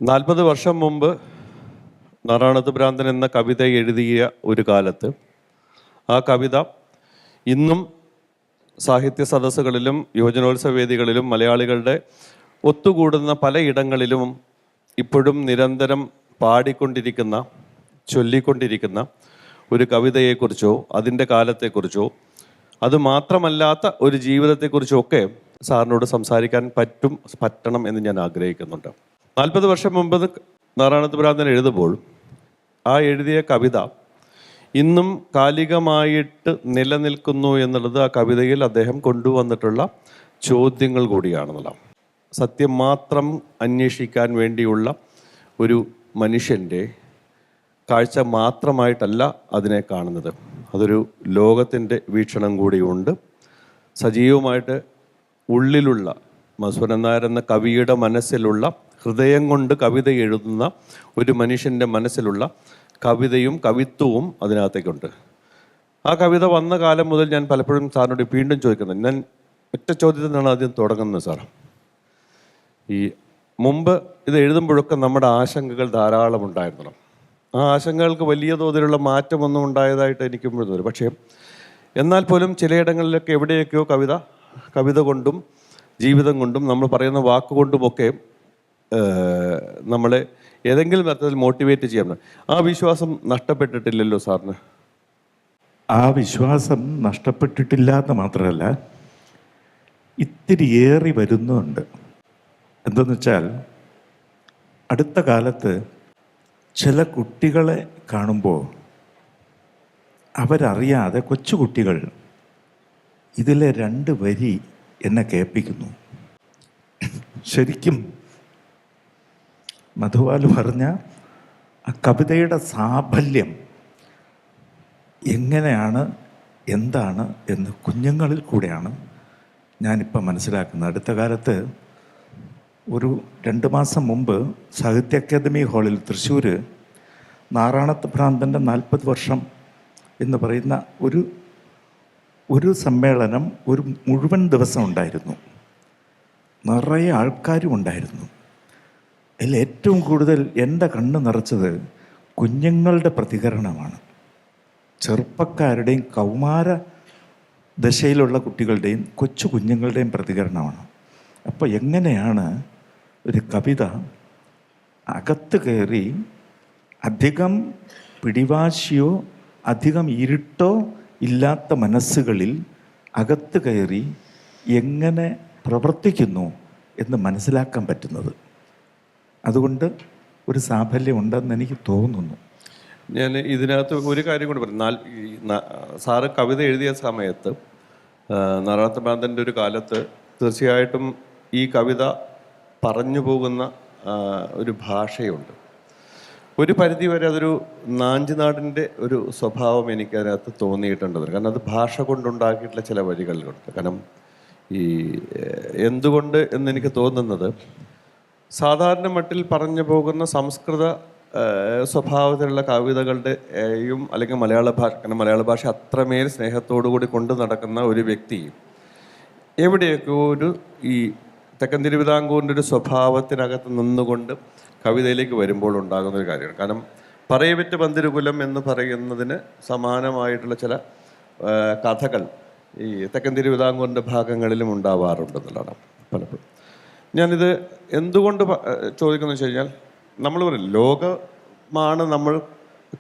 40 വർഷം മുമ്പ് നാറാണത്ത് ഭ്രാന്തൻ എന്ന കവിത എഴുതിയ ഒരു കാലത്ത് ആ കവിത ഇന്നും സാഹിത്യ സദസ്സുകളിലും യുവജനോത്സവ വേദികളിലും മലയാളികളുടെ ഒത്തുകൂടുന്ന പലയിടങ്ങളിലും ഇപ്പോഴും നിരന്തരം പാടിക്കൊണ്ടിരിക്കുന്ന ചൊല്ലിക്കൊണ്ടിരിക്കുന്ന ഒരു കവിതയെക്കുറിച്ചോ അതിൻ്റെ കാലത്തെക്കുറിച്ചോ അതുമാത്രമല്ലാത്ത ഒരു ജീവിതത്തെക്കുറിച്ചോ ഒക്കെ സാറിനോട് സംസാരിക്കാൻ പറ്റണം എന്ന് ഞാൻ ആഗ്രഹിക്കുന്നുണ്ട്. 40 വർഷം മുമ്പ് നാറാണത്ത് ഭ്രാന്തൻ എഴുതുമ്പോൾ ആ എഴുതിയ കവിത ഇന്നും കാലികമായിട്ട് നിലനിൽക്കുന്നു എന്നുള്ളത് ആ കവിതയിൽ അദ്ദേഹം കൊണ്ടുവന്നിട്ടുള്ള ചോദ്യങ്ങൾ കൂടിയാണെന്നുള്ളത്. സത്യം മാത്രം അന്വേഷിക്കാൻ വേണ്ടിയുള്ള ഒരു മനുഷ്യൻ്റെ കാഴ്ച മാത്രമായിട്ടല്ല അതിനെ കാണുന്നത്. അതൊരു ലോകത്തിൻ്റെ വീക്ഷണം കൂടിയുണ്ട്. സജീവമായിട്ട് ഉള്ളിലുള്ള മധുസൂദനൻ നായർ എന്ന കവിയുടെ മനസ്സിലുള്ള, ഹൃദയം കൊണ്ട് കവിത എഴുതുന്ന ഒരു മനുഷ്യൻ്റെ മനസ്സിലുള്ള കവിതയും കവിത്വവും അതിനകത്തേക്കുണ്ട്. ആ കവിത വന്ന കാലം മുതൽ ഞാൻ പലപ്പോഴും സാറിനോട് വീണ്ടും ചോദിക്കുന്നത്, ഞാൻ ഒറ്റ ചോദ്യത്തിൽ നിന്നാണ് ആദ്യം തുടങ്ങുന്നത്. സാർ, ഈ മുമ്പ് ഇത് എഴുതുമ്പോഴൊക്കെ നമ്മുടെ ആശങ്കകൾ ധാരാളം ഉണ്ടായിരുന്നു. ആ ആശങ്കകൾക്ക് വലിയ തോതിലുള്ള മാറ്റമൊന്നും ഉണ്ടായതായിട്ട് എനിക്കും തോന്നുന്നു. പക്ഷേ എന്നാൽ പോലും ചിലയിടങ്ങളിലൊക്കെ എവിടെയൊക്കെയോ കവിത കൊണ്ടും ജീവിതം കൊണ്ടും നമ്മൾ പറയുന്ന വാക്കുകൊണ്ടുമൊക്കെ നമ്മളെ ഏതെങ്കിലും തരത്തിൽ മോട്ടിവേറ്റ് ചെയ്യാൻ ആ വിശ്വാസം നഷ്ടപ്പെട്ടിട്ടില്ലല്ലോ സാറിന്? ആ വിശ്വാസം നഷ്ടപ്പെട്ടിട്ടില്ല എന്ന് മാത്രമല്ല, ഇത്തിരി ഏറി വരുന്നുണ്ട്. എന്തെന്ന് വെച്ചാൽ, അടുത്ത കാലത്ത് ചില കുട്ടികളെ കാണുമ്പോൾ അവരറിയാതെ, കൊച്ചുകുട്ടികൾ ഇതിലെ 2 വരി എന്നെ കേൾപ്പിക്കുന്നു. ശരിക്കും മധുവാല് പറഞ്ഞ ആ കവിതയുടെ സാഫല്യം എങ്ങനെയാണ്, എന്താണ് എന്ന് കുഞ്ഞുങ്ങളിൽ കൂടെയാണ് ഞാനിപ്പം മനസ്സിലാക്കുന്നത്. അടുത്ത കാലത്ത് ഒരു 2 മാസം മുമ്പ് സാഹിത്യ അക്കാദമി ഹാളിൽ തൃശ്ശൂർ നാറാണത്ത് ഭ്രാന്തൻ്റെ 40 വർഷം എന്ന് പറയുന്ന ഒരു സമ്മേളനം ഒരു മുഴുവൻ ദിവസം ഉണ്ടായിരുന്നു. നിറയെ ആൾക്കാരും ഉണ്ടായിരുന്നു. അതിൽ ഏറ്റവും കൂടുതൽ എൻ്റെ കണ്ണ് നിറച്ചത് കുഞ്ഞുങ്ങളുടെ പ്രതികരണമാണ്. ചെറുപ്പക്കാരുടെയും കൗമാര ദശയിലുള്ള കുട്ടികളുടെയും കൊച്ചു കുഞ്ഞുങ്ങളുടെയും പ്രതികരണമാണ്. അപ്പോൾ എങ്ങനെയാണ് ഒരു കവിത അകത്ത് കയറി അധികം പിടിവാശിയോ അധികം ഇരുട്ടോ ഇല്ലാത്ത മനസ്സുകളിൽ അകത്ത് കയറി എങ്ങനെ പ്രവർത്തിക്കുന്നു എന്ന് മനസ്സിലാക്കാൻ പറ്റുന്നത്? അതുകൊണ്ട് ഒരു സാഫല്യം ഉണ്ടെന്ന് എനിക്ക് തോന്നുന്നു. ഞാൻ ഇതിനകത്ത് ഒരു കാര്യം കൂടി പറഞ്ഞു. സാറ് കവിത എഴുതിയ സമയത്ത് നാറാണത്ത് ഭ്രാന്തൻ്റെ ഒരു കാലത്ത് തീർച്ചയായിട്ടും ഈ കവിത പറഞ്ഞു പോകുന്ന ഒരു ഭാഷയുണ്ട്. ഒരു പരിധി വരെ അതൊരു നാഞ്ചുനാടിൻ്റെ ഒരു സ്വഭാവം എനിക്കതിനകത്ത് തോന്നിയിട്ടുണ്ട്. കാരണം അത് ഭാഷ കൊണ്ടുണ്ടാക്കിയിട്ടുള്ള ചില വരികളിലുണ്ട്. കാരണം ഈ എന്തുകൊണ്ട് എന്നെനിക്ക് തോന്നുന്നത്, സാധാരണ മട്ടിൽ പറഞ്ഞു പോകുന്ന സംസ്കൃത സ്വഭാവത്തിലുള്ള കവിതകളുടെയും അല്ലെങ്കിൽ മലയാള ഭാഷ, കാരണം മലയാള ഭാഷ അത്രമേൽ സ്നേഹത്തോടു കൂടി കൊണ്ടു നടക്കുന്ന ഒരു വ്യക്തി എവിടെയൊക്കെ ഈ തെക്കൻ തിരുവിതാംകൂറിൻ്റെ ഒരു സ്വഭാവത്തിനകത്ത് നിന്നുകൊണ്ട് കവിതയിലേക്ക് വരുമ്പോൾ ഉണ്ടാകുന്ന ഒരു കാര്യമാണ്. കാരണം പറയവറ്റ പന്തിരുകുലം എന്ന് പറയുന്നതിന് സമാനമായിട്ടുള്ള ചില കഥകൾ ഈ തെക്കൻ തിരുവിതാംകൂറിൻ്റെ ഭാഗങ്ങളിലും ഉണ്ടാവാറുണ്ടെന്നുള്ളതാണ് പലപ്പോഴും. ഞാനിത് എന്തുകൊണ്ട് ചോദിക്കുന്നു വെച്ച് കഴിഞ്ഞാൽ, നമ്മൾ പറയും ലോകമാണ് നമ്മൾ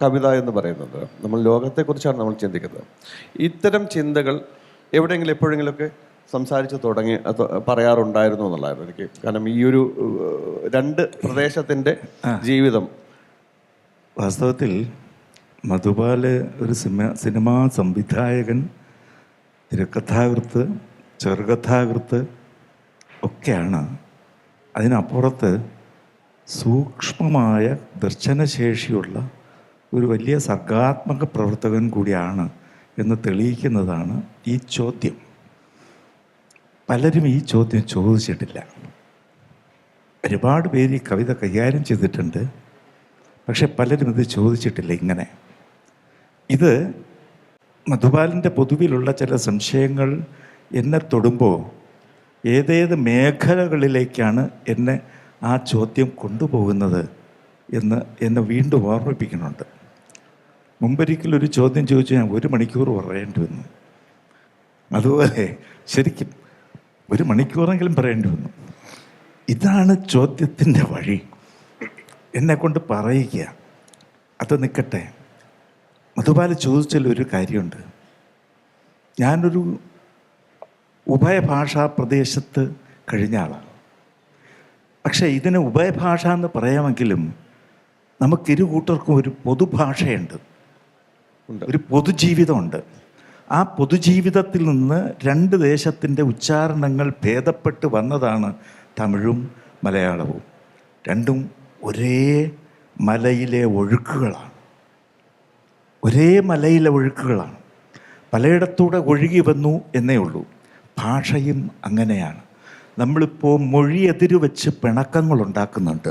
കവിത എന്ന് പറയുന്നത്. നമ്മൾ ലോകത്തെക്കുറിച്ചാണ് നമ്മൾ ചിന്തിക്കുന്നത്. ഇത്തരം ചിന്തകൾ എവിടെയെങ്കിലും എപ്പോഴെങ്കിലുമൊക്കെ സംസാരിച്ച് പറയാറുണ്ടായിരുന്നു എന്നുള്ളതായിരുന്നു എനിക്ക്. കാരണം ഈ ഒരു 2 പ്രദേശത്തിൻ്റെ ജീവിതം. വാസ്തവത്തിൽ മധുപാല് ഒരു സിനിമാ സംവിധായകൻ, തിരക്കഥാകൃത്ത്, ചെറുകഥാകൃത്ത് ഒക്കെയാണ്. അതിനപ്പുറത്ത് സൂക്ഷ്മമായ ദർശനശേഷിയുള്ള ഒരു വലിയ സർഗാത്മക പ്രവർത്തകൻ കൂടിയാണ് എന്ന് തെളിയിക്കുന്നതാണ് ഈ ചോദ്യം. പലരും ഈ ചോദ്യം ചോദിച്ചിട്ടില്ല. ഒരുപാട് പേര് ഈ കവിത കൈകാര്യം ചെയ്തിട്ടുണ്ട്. പക്ഷെ പലരും ഇത് ചോദിച്ചിട്ടില്ല. ഇങ്ങനെ ഇത് മധുപാലിൻ്റെ പൊതുവിലുള്ള ചില സംശയങ്ങൾ എന്നെ തൊടുമ്പോൾ ഏതേത് മേഖലകളിലേക്കാണ് എന്നെ ആ ചോദ്യം കൊണ്ടുപോകുന്നത് എന്ന് എന്നെ വീണ്ടും ഓർമ്മിപ്പിക്കുന്നുണ്ട്. മുമ്പൊരിക്കലൊരു ചോദ്യം ചോദിച്ചു ഞാൻ 1 മണിക്കൂർ പറയേണ്ടി വന്നു. അതുപോലെ ശരിക്കും 1 മണിക്കൂറെങ്കിലും പറയേണ്ടി വന്നു. ഇതാണ് ചോദ്യത്തിൻ്റെ വഴി. എന്നെക്കൊണ്ട് പറയിക്കുക. അത് നിൽക്കട്ടെ. മധുബാല ചോദിച്ചാൽ ഒരു കാര്യമുണ്ട്. ഞാനൊരു ഉഭയഭാഷാ പ്രദേശത്ത് കഴിഞ്ഞ ആളാണ്. പക്ഷേ ഇതിന് ഉഭയഭാഷ എന്ന് പറയാമെങ്കിലും നമുക്കിരു കൂട്ടർക്കും ഒരു പൊതുഭാഷയുണ്ട്, ഒരു പൊതുജീവിതമുണ്ട്. ആ പൊതുജീവിതത്തിൽ നിന്ന് 2 ദേശത്തിൻ്റെ ഉച്ചാരണങ്ങൾ ഭേദപ്പെട്ട് വന്നതാണ് തമിഴും മലയാളവും. രണ്ടും ഒരേ മലയിലെ ഒഴുക്കുകളാണ്. ഒരേ മലയിലെ ഒഴുക്കുകളാണ്. പലയിടത്തൂടെ ഒഴുകി വന്നു എന്നേ ഉള്ളൂ. ഭാഷയും അങ്ങനെയാണ്. നമ്മളിപ്പോൾ മൊഴിയെതിര് വെച്ച് പിണക്കങ്ങളുണ്ടാക്കുന്നുണ്ട്.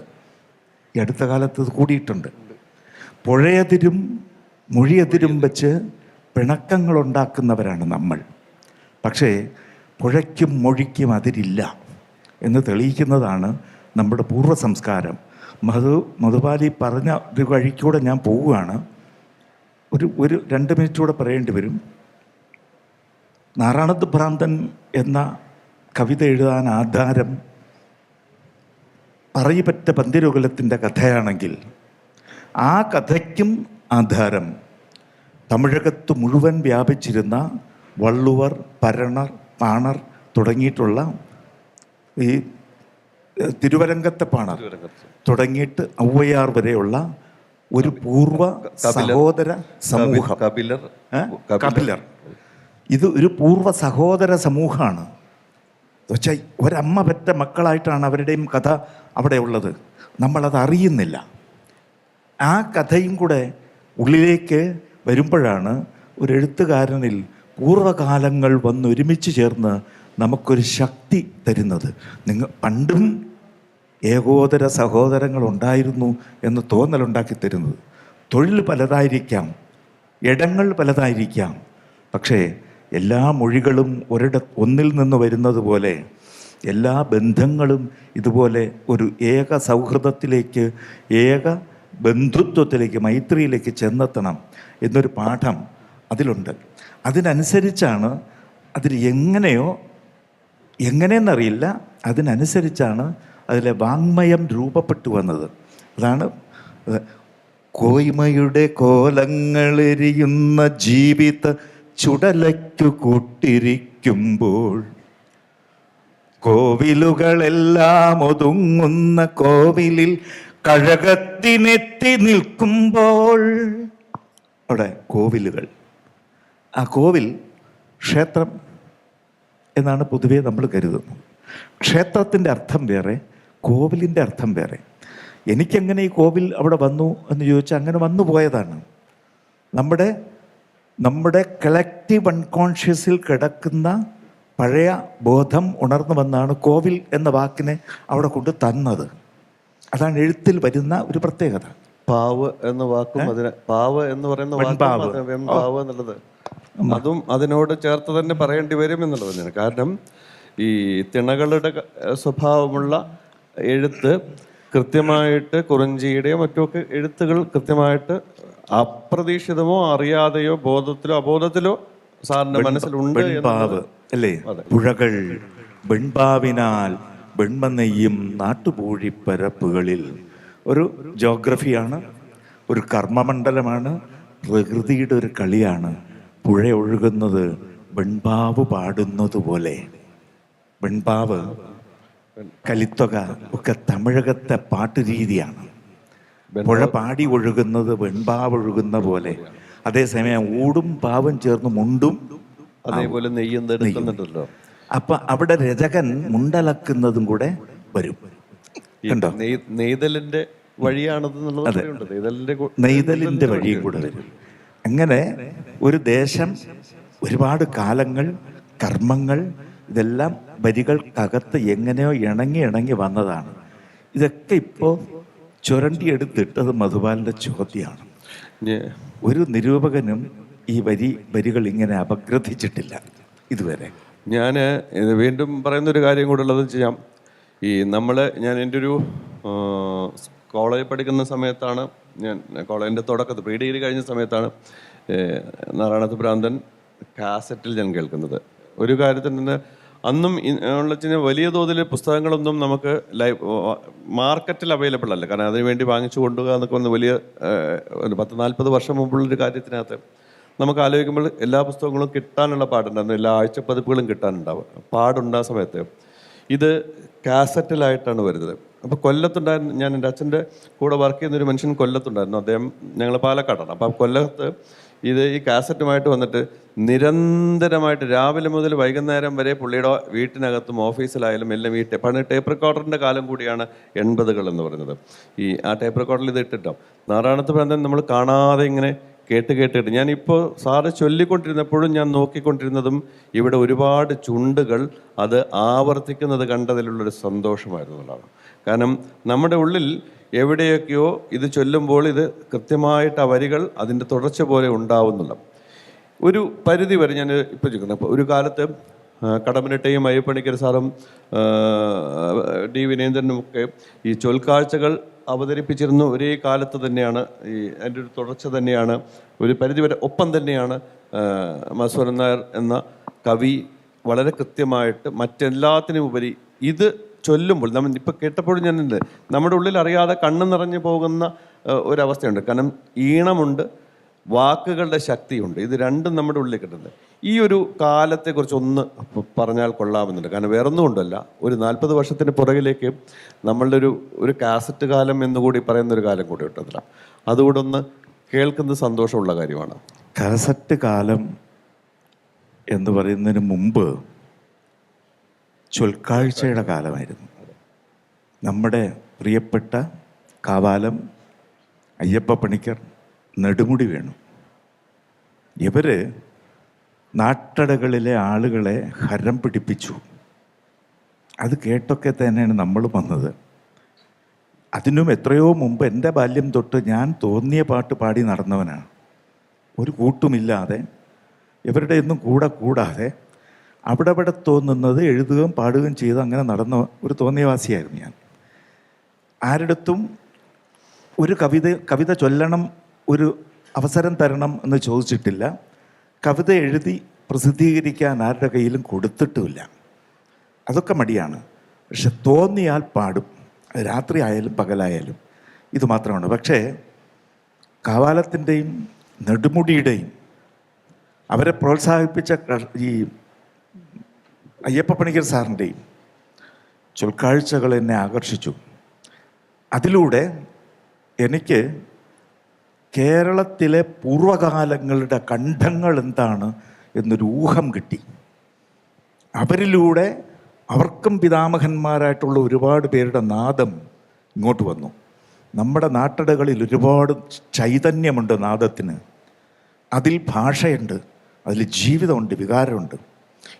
ഈ അടുത്ത കാലത്ത് ഇത് കൂടിയിട്ടുണ്ട്. പുഴയെതിരും മൊഴിയെതിരും വെച്ച് പിണക്കങ്ങളുണ്ടാക്കുന്നവരാണ് നമ്മൾ. പക്ഷേ പുഴയ്ക്കും മൊഴിക്കും അതിരില്ല എന്ന് തെളിയിക്കുന്നതാണ് നമ്മുടെ പൂർവ്വ സംസ്കാരം. മധുബാലി പറഞ്ഞ ഒരു വഴിക്കൂടെ ഞാൻ പോവുകയാണ്. ഒരു 2 മിനിറ്റ് കൂടെ പറയേണ്ടി വരും. നാരായണത് ഭ്രാന്തൻ എന്ന കവിത എഴുതാൻ ആധാരം പറയിപ്പറ്റ പന്തിരുകുലത്തിൻ്റെ കഥയാണെങ്കിൽ ആ കഥയ്ക്കും ആധാരം തമിഴകത്ത് മുഴുവൻ വ്യാപിച്ചിരുന്ന വള്ളുവർ, പരണർ, പാണർ തുടങ്ങിയിട്ടുള്ള ഈ തിരുവരങ്കത്തെ പാണർ തുടങ്ങിയിട്ട് ഔവയാർ വരെയുള്ള ഒരു പൂർവ്വ സഹോദര സമൂഹം. കപിലർ. ഇത് ഒരു പൂർവ്വ സഹോദര സമൂഹമാണ്. വെച്ചാൽ ഒരമ്മ പെറ്റ മക്കളായിട്ടാണ് അവരുടെയും കഥ അവിടെ ഉള്ളത്. നമ്മളത് അറിയുന്നില്ല. ആ കഥയും കൂടെ ഉള്ളിലേക്ക് വരുമ്പോഴാണ് ഒരു എഴുത്തുകാരനിൽ പൂർവ്വകാലങ്ങൾ വന്നൊരുമിച്ച് ചേർന്ന് നമുക്കൊരു ശക്തി തരുന്നത്. പണ്ടും ഏകോദര സഹോദരങ്ങളുണ്ടായിരുന്നു എന്ന് തോന്നലുണ്ടാക്കി തരുന്നത്. തൊഴിൽ പലതായിരിക്കാം, ഇടങ്ങൾ പലതായിരിക്കാം, പക്ഷേ എല്ലാ മൊഴികളും ഒന്നിൽ നിന്ന് വരുന്നത് പോലെ എല്ലാ ബന്ധങ്ങളും ഇതുപോലെ ഒരു ഏക സൗഹൃദത്തിലേക്ക്, ഏക ബന്ധുത്വത്തിലേക്ക്, മൈത്രിയിലേക്ക് ചെന്നെത്തണം എന്നൊരു പാഠം അതിലുണ്ട്. അതിനനുസരിച്ചാണ് അതിൽ എങ്ങനെയെന്നറിയില്ല, അതിനനുസരിച്ചാണ് അതിലെ വാങ്മയം രൂപപ്പെട്ടു വന്നത്. അതാണ് കോയ്മയുടെ കോലങ്ങളെരിയുന്ന ജീവിത ചുടലയ്ക്കു കൂട്ടിരിക്കുമ്പോൾ, കോവിലുകളെല്ലാം ഒതുങ്ങുന്ന കോവിലിൽ കഴകത്തിനെത്തി നിൽക്കുമ്പോൾ. അവിടെ കോവിലുകൾ, ആ കോവിൽ ക്ഷേത്രം എന്നാണ് പൊതുവേ നമ്മൾ കരുതുന്നത്. ക്ഷേത്രത്തിൻ്റെ അർത്ഥം വേറെ, കോവിലിൻ്റെ അർത്ഥം വേറെ. എനിക്കെങ്ങനെ ഈ കോവിൽ അവിടെ വന്നു എന്ന് ചോദിച്ചാൽ അങ്ങനെ വന്നു പോയതാണ്. നമ്മുടെ കളക്റ്റീവ് അൺകോൺഷ്യസിൽ കിടക്കുന്ന പഴയ ബോധം ഉണർന്നു വന്നാണ് കോവിൽ എന്ന വാക്കിനെ അവിടെ കൊണ്ട് തന്നത്. അതാണ് എഴുത്തിൽ വരുന്ന ഒരു പ്രത്യേകത. പാവ് എന്ന വാക്കും അതിന് പാവ് എന്ന് പറയുന്ന വെൺപാവ് എന്നുള്ളത് അതും അതിനോട് ചേർത്ത് തന്നെ പറയേണ്ടി വരും എന്നുള്ളത് തന്നെയാണ്. കാരണം ഈ തിണകളുടെ സ്വഭാവമുള്ള എഴുത്ത് കൃത്യമായിട്ട്, കുറിഞ്ചിയുടെയോ മറ്റുമൊക്കെ എഴുത്തുകൾ കൃത്യമായിട്ട് അപ്രതീക്ഷിതമോ അറിയാതെയോ ബോധത്തിലോ അബോധത്തിലോ സാറിന്റെ മനസ്സിലുണ്ട്. അല്ലേ? പുഴകൾ വെൺപാവിനാൽ വെൺമ നാട്ടുപൂഴിപ്പരപ്പുകളിൽ ഒരു ജോഗ്രഫിയാണ്, ഒരു കർമ്മമണ്ഡലമാണ്, പ്രകൃതിയുടെ ഒരു കളിയാണ്. പുഴ ഒഴുകുന്നത് വെൺപാവ് പാടുന്നത് പോലെ. വെൺപാവ്, കലിത്തൊക ഒക്കെ തമിഴകത്തെ പാട്ടുരീതിയാണ്. പുഴ പാടി ഒഴുകുന്നത് വെൺപാവ് ഒഴുകുന്ന പോലെ. അതേസമയം ഊടും പാവും ചേർന്ന് മുണ്ടും അതേപോലെ നെയ്യുന്നുണ്ടല്ലോ. അപ്പൊ അവിടെ രചകൻ മുണ്ടലക്കുന്നതും കൂടെ വരും. കണ്ടോ? നെയ്തലിന്റെ വഴിയാണത്. നെയ്തലിന്റെ വഴിയും കൂടെ വരും. അങ്ങനെ ഒരു ദേശം, ഒരുപാട് കാലങ്ങൾ, കർമ്മങ്ങൾ, ഇതെല്ലാം വരികൾക്കകത്ത് എങ്ങനെയോ ഇണങ്ങി വന്നതാണ്. ഇതൊക്കെ ഇപ്പോൾ ചുരണ്ടിയെടുത്തിട്ടത് മധുബാലന്റെ ചോദ്യമാണ്. ഒരു നിരൂപകനും ഈ വരികൾ ഇങ്ങനെ അപഗ്രഥിച്ചിട്ടില്ല ഇതുവരെ. ഞാൻ വീണ്ടും പറയുന്നൊരു കാര്യം കൂടെ ഉള്ളത് ചെയ്യാം. ഞാൻ എൻ്റെ ഒരു കോളേജിൽ പഠിക്കുന്ന സമയത്താണ്, ഞാൻ കോളേജിൻ്റെ തുടക്കത്തിൽ പ്രീ ഡിഗ്രി കഴിഞ്ഞ സമയത്താണ് നാരായണത്ത് ഭ്രാന്തൻ കാസറ്റിൽ ഞാൻ കേൾക്കുന്നത്. ഒരു കാര്യത്തിൽ നിന്ന് അന്നും ഉള്ള വലിയ തോതിൽ പുസ്തകങ്ങളൊന്നും നമുക്ക് മാർക്കറ്റിൽ അവൈലബിൾ അല്ല. കാരണം അതിനുവേണ്ടി വാങ്ങിച്ചു കൊണ്ടുപോകുക എന്നൊക്കെ ഒന്ന് വലിയ ഒരു 10-40 വർഷം മുമ്പുള്ളൊരു കാര്യത്തിനകത്ത് നമുക്ക് ആലോചിക്കുമ്പോൾ എല്ലാ പുസ്തകങ്ങളും കിട്ടാനുള്ള പാടുണ്ടായിരുന്നു, എല്ലാ ആഴ്ചപ്പതിപ്പുകളും കിട്ടാനുണ്ടാവും പാടുണ്ടാ സമയത്ത്. ഇത് കാസറ്റിലായിട്ടാണ് വരുന്നത്. അപ്പോൾ കൊല്ലത്തുണ്ടായിരുന്നു, ഞാൻ എൻ്റെ അച്ഛൻ്റെ കൂടെ വർക്ക് ചെയ്യുന്നൊരു മനുഷ്യൻ കൊല്ലത്തുണ്ടായിരുന്നു. അദ്ദേഹം ഞങ്ങൾ പാലക്കാടാണ്. അപ്പോൾ കൊല്ലത്ത് ഈ കാസറ്റുമായിട്ട് വന്നിട്ട് നിരന്തരമായിട്ട് രാവിലെ മുതൽ വൈകുന്നേരം വരെ പുള്ളിയുടെ വീട്ടിനകത്തും ഓഫീസിലായാലും എല്ലാം പണ്ട് ടേപ്പ് റെക്കോർഡറിൻ്റെ കാലം കൂടിയാണ് 80s എന്ന് പറയുന്നത്. ആ ടേപ്പ് റെക്കോർഡറിൽ ഇത് ഇട്ടിട്ടാവും നാരായണത്ത് ഭ്രാന്തൻ നമ്മൾ കാണാതെ ഇങ്ങനെ കേട്ട് ഞാനിപ്പോൾ സാറ് ചൊല്ലിക്കൊണ്ടിരുന്നപ്പോഴും ഞാൻ നോക്കിക്കൊണ്ടിരുന്നതും ഇവിടെ ഒരുപാട് ചുണ്ടുകൾ അത് ആവർത്തിക്കുന്നത് കണ്ടതിലുള്ളൊരു സന്തോഷമായിരുന്നു എന്നുള്ളതാണ്. കാരണം നമ്മുടെ ഉള്ളിൽ എവിടെയൊക്കെയോ ഇത് ചൊല്ലുമ്പോൾ ഇത് കൃത്യമായിട്ട് ആ വരികൾ അതിൻ്റെ തുടർച്ച പോലെ ഉണ്ടാവുന്നില്ല. ഒരു പരിധി വരെ ഞാൻ ഇപ്പോൾ ചോദിക്കുന്നത്, അപ്പോൾ ഒരു കാലത്ത് കടമ്പനിട്ടയും അയ്യപ്പണിക്കർ സാറും ഡി വിനേന്ദ്രനും ഒക്കെ ഈ ചൊൽക്കാഴ്ചകൾ അവതരിപ്പിച്ചിരുന്ന ഒരേ കാലത്ത് തന്നെയാണ്. അതിൻ്റെ ഒരു തുടർച്ച തന്നെയാണ്, ഒരു പരിധിവരെ ഒപ്പം തന്നെയാണ് മധുസൂദനൻ നായർ എന്ന കവി വളരെ കൃത്യമായിട്ട് മറ്റെല്ലാത്തിനും ഉപരി ഇത് ചൊല്ലുമ്പോൾ ഇപ്പം കേട്ടപ്പോഴും ഞാനുണ്ട് നമ്മുടെ ഉള്ളിൽ അറിയാതെ കണ്ണ് നിറഞ്ഞു പോകുന്ന ഒരവസ്ഥയുണ്ട്. കാരണം ഈണമുണ്ട്, വാക്കുകളുടെ ശക്തിയുണ്ട്. ഇത് രണ്ടും നമ്മുടെ ഉള്ളിൽ കിട്ടുന്നത്. ഈ ഒരു കാലത്തെക്കുറിച്ച് ഒന്ന് പറഞ്ഞാൽ കൊള്ളാമെന്നുണ്ട്. കാരണം വേറൊന്നും കൊണ്ടല്ല, ഒരു 40 വർഷത്തിന് പുറകിലേക്ക് നമ്മളുടെ ഒരു കാസറ്റ് കാലം എന്നുകൂടി പറയുന്നൊരു കാലം കൂടി കിട്ടത്തില്ല. അതുകൂടെ ഒന്ന് കേൾക്കുന്നത് സന്തോഷമുള്ള കാര്യമാണ്. കാസറ്റ് കാലം എന്ന് പറയുന്നതിന് മുമ്പ് ചൊൽക്കാഴ്ചയുടെ കാലമായിരുന്നു. നമ്മുടെ പ്രിയപ്പെട്ട കാവാലം അയ്യപ്പ പണിക്കർ, നെടുമുടി വേണു, ഇവർ നാട്ടടകളിലെ ആളുകളെ ഹരം പിടിപ്പിച്ചു. അത് കേട്ടൊക്കെ തന്നെയാണ് നമ്മൾ വന്നത്. അതിനും എത്രയോ മുമ്പ് എൻ്റെ ബാല്യം തൊട്ട് ഞാൻ തോന്നിയ പാട്ട് പാടി നടന്നവനാണ്. ഒരു കൂട്ടുമില്ലാതെ ഇവരുടെ ഒന്നും കൂടാതെ അവിടെ തോന്നുന്നത് എഴുതുകയും പാടുകയും ചെയ്ത് അങ്ങനെ നടന്ന ഒരു തോന്നിയവാസിയായിരുന്നു ഞാൻ. ആരുടെടുത്തും ഒരു കവിത ചൊല്ലണം, ഒരു അവസരം തരണം എന്ന് ചോദിച്ചിട്ടില്ല. കവിത എഴുതി പ്രസിദ്ധീകരിക്കാൻ ആരുടെ കയ്യിലും കൊടുത്തിട്ടുമില്ല. അതൊക്കെ മടിയാണ്. പക്ഷെ തോന്നിയാൽ പാടും, രാത്രി ആയാലും പകലായാലും. ഇത് മാത്രമാണ്. പക്ഷേ കാവാലത്തിൻ്റെയും നെടുമുടിയുടെയും അവരെ പ്രോത്സാഹിപ്പിച്ച ഈ അയ്യപ്പ പണിക്കർ സാറിൻ്റെയും ചൊൽക്കാഴ്ചകൾ എന്നെ ആകർഷിച്ചു. അതിലൂടെ എനിക്ക് കേരളത്തിലെ പൂർവകാലങ്ങളുടെ കണ്ഠങ്ങൾ എന്താണ് എന്നൊരു ഊഹം കിട്ടി. അവരിലൂടെ അവർക്കും പിതാമഹന്മാരായിട്ടുള്ള ഒരുപാട് പേരുടെ നാദം ഇങ്ങോട്ട് വന്നു. നമ്മുടെ നാട്ടടകളിൽ ഒരുപാട് ചൈതന്യമുണ്ട് നാദത്തിന്. അതിൽ ഭാഷയുണ്ട്, അതിൽ ജീവിതമുണ്ട്, വികാരമുണ്ട്.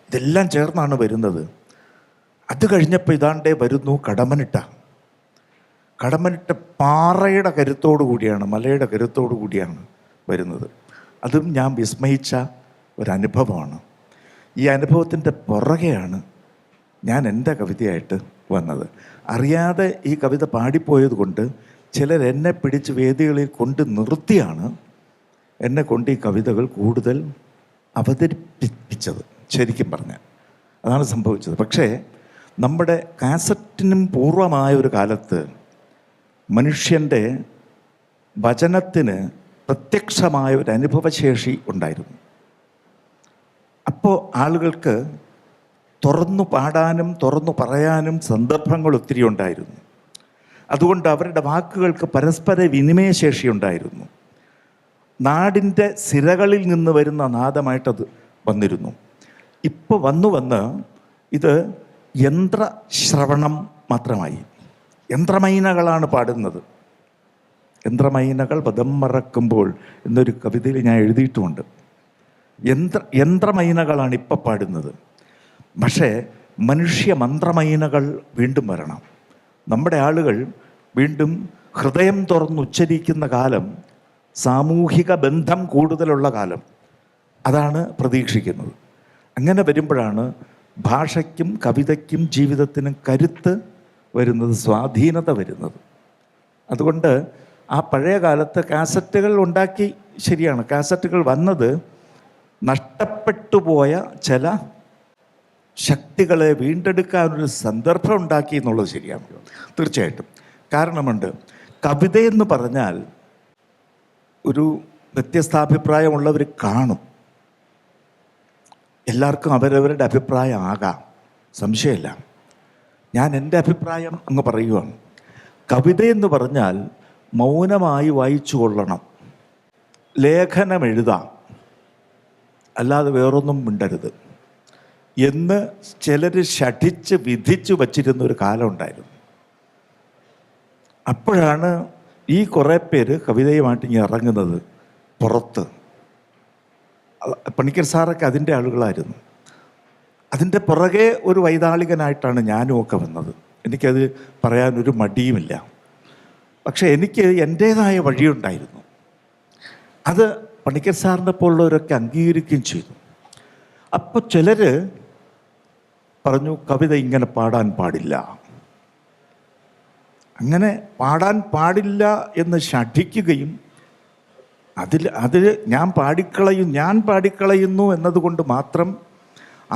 ഇതെല്ലാം ചേർന്നാണ് വരുന്നത്. അത് കഴിഞ്ഞപ്പോൾ ഇതാണ്ടേ വരുന്നു കടമനിട്ട പാറയുടെ കരുത്തോടു കൂടിയാണ്, മലയുടെ കരുത്തോടു കൂടിയാണ് വരുന്നത്. അതും ഞാൻ വിസ്മയിച്ച ഒരനുഭവമാണ്. ഈ അനുഭവത്തിൻ്റെ പുറകെയാണ് ഞാൻ എൻ്റെ കവിതയായിട്ട് വന്നത്. അറിയാതെ ഈ കവിത പാടിപ്പോയത് കൊണ്ട് ചിലരെന്നെ പിടിച്ച് വേദികളിൽ കൊണ്ട് നിർത്തിയാണ് എന്നെ കൊണ്ട് ഈ കവിതകൾ കൂടുതൽ അവതരിപ്പിച്ചത്. ശരിക്കും പറഞ്ഞാൽ അതാണ് സംഭവിച്ചത്. പക്ഷേ നമ്മുടെ കാസറ്റിനും പൂർവമായ ഒരു കാലത്ത് മനുഷ്യൻ്റെ വചനത്തിന് പ്രത്യക്ഷമായ ഒരു അനുഭവശേഷി ഉണ്ടായിരുന്നു. അപ്പോൾ ആളുകൾക്ക് തുറന്നു പാടാനും തുറന്നു പറയാനും സന്ദർഭങ്ങൾ ഒത്തിരി ഉണ്ടായിരുന്നു. അതുകൊണ്ട് അവരുടെ വാക്കുകൾക്ക് പരസ്പര വിനിമയശേഷി ഉണ്ടായിരുന്നു. നാടിൻ്റെ സിരകളിൽ നിന്ന് വരുന്ന നാദമായിട്ടത് വന്നിരുന്നു. ഇപ്പോൾ വന്ന് ഇത് യന്ത്രശ്രവണം മാത്രമായി. യന്ത്രമൈനകളാണ് പാടുന്നത്. യന്ത്രമൈനകൾ പദം മറക്കുമ്പോൾ എന്നൊരു കവിതയിൽ ഞാൻ എഴുതിയിട്ടുമുണ്ട്. യന്ത്രമൈനകളാണ് ഇപ്പം പാടുന്നത്. പക്ഷേ മനുഷ്യ മന്ത്രമൈനകൾ വീണ്ടും വരണം. നമ്മുടെ ആളുകൾ വീണ്ടും ഹൃദയം തുറന്നുച്ചരിക്കുന്ന കാലം, സാമൂഹിക ബന്ധം കൂടുതലുള്ള കാലം, അതാണ് പ്രതീക്ഷിക്കുന്നത്. അങ്ങനെ വരുമ്പോഴാണ് ഭാഷയ്ക്കും കവിതയ്ക്കും ജീവിതത്തിനും കരുത്ത് വരുന്നത്, സ്വാധീനത വരുന്നത്. അതുകൊണ്ട് ആ പഴയ കാലത്ത് കാസറ്റുകൾ ഉണ്ടാക്കി, ശരിയാണ്, കാസറ്റുകൾ വന്നത് നഷ്ടപ്പെട്ടു പോയ ചില ശക്തികളെ വീണ്ടെടുക്കാനൊരു സന്ദർഭം ഉണ്ടാക്കി എന്നുള്ളത് ശരിയാണ്, തീർച്ചയായിട്ടും. കാരണമുണ്ട്. കവിതയെന്ന് പറഞ്ഞാൽ ഒരു വ്യത്യസ്താഭിപ്രായമുള്ളവർ കാണും. എല്ലാവർക്കും അവരവരുടെ അഭിപ്രായം ആകാം, സംശയമില്ല. ഞാൻ എൻ്റെ അഭിപ്രായം അങ്ങ് പറയുകയാണ്. കവിതയെന്ന് പറഞ്ഞാൽ മൗനമായി വായിച്ചു കൊള്ളണം, ലേഖനം എഴുതാം, അല്ലാതെ വേറൊന്നും മിണ്ടരുത് എന്ന് ചിലർ ശഠിച്ച് വിധിച്ചു വച്ചിരുന്നൊരു കാലം ഉണ്ടായിരുന്നു. അപ്പോഴാണ് ഈ കുറേ പേര് കവിതയുമായിട്ട് ഇങ്ങനെ ഇറങ്ങുന്നത് പുറത്ത്. പണിക്കർ സാറൊക്കെ അതിൻ്റെ ആളുകളായിരുന്നു. അതിൻ്റെ പുറകെ ഒരു വൈതാളികനായിട്ടാണ് ഞാനും ഒക്കെ വന്നത്. എനിക്കത് പറയാനൊരു മടിയുമില്ല. പക്ഷേ എനിക്ക് എൻ്റേതായ വഴിയുണ്ടായിരുന്നു. അത് പണിക്കർ സാറിനെ പോലുള്ളവരൊക്കെ അംഗീകരിക്കുകയും ചെയ്തു. അപ്പോൾ ചിലർ പറഞ്ഞു കവിത ഇങ്ങനെ പാടാൻ പാടില്ല, അങ്ങനെ പാടാൻ പാടില്ല എന്ന് ശഠിക്കുകയും അതിൽ ഞാൻ പാടിക്കളയുന്നു എന്നതുകൊണ്ട് മാത്രം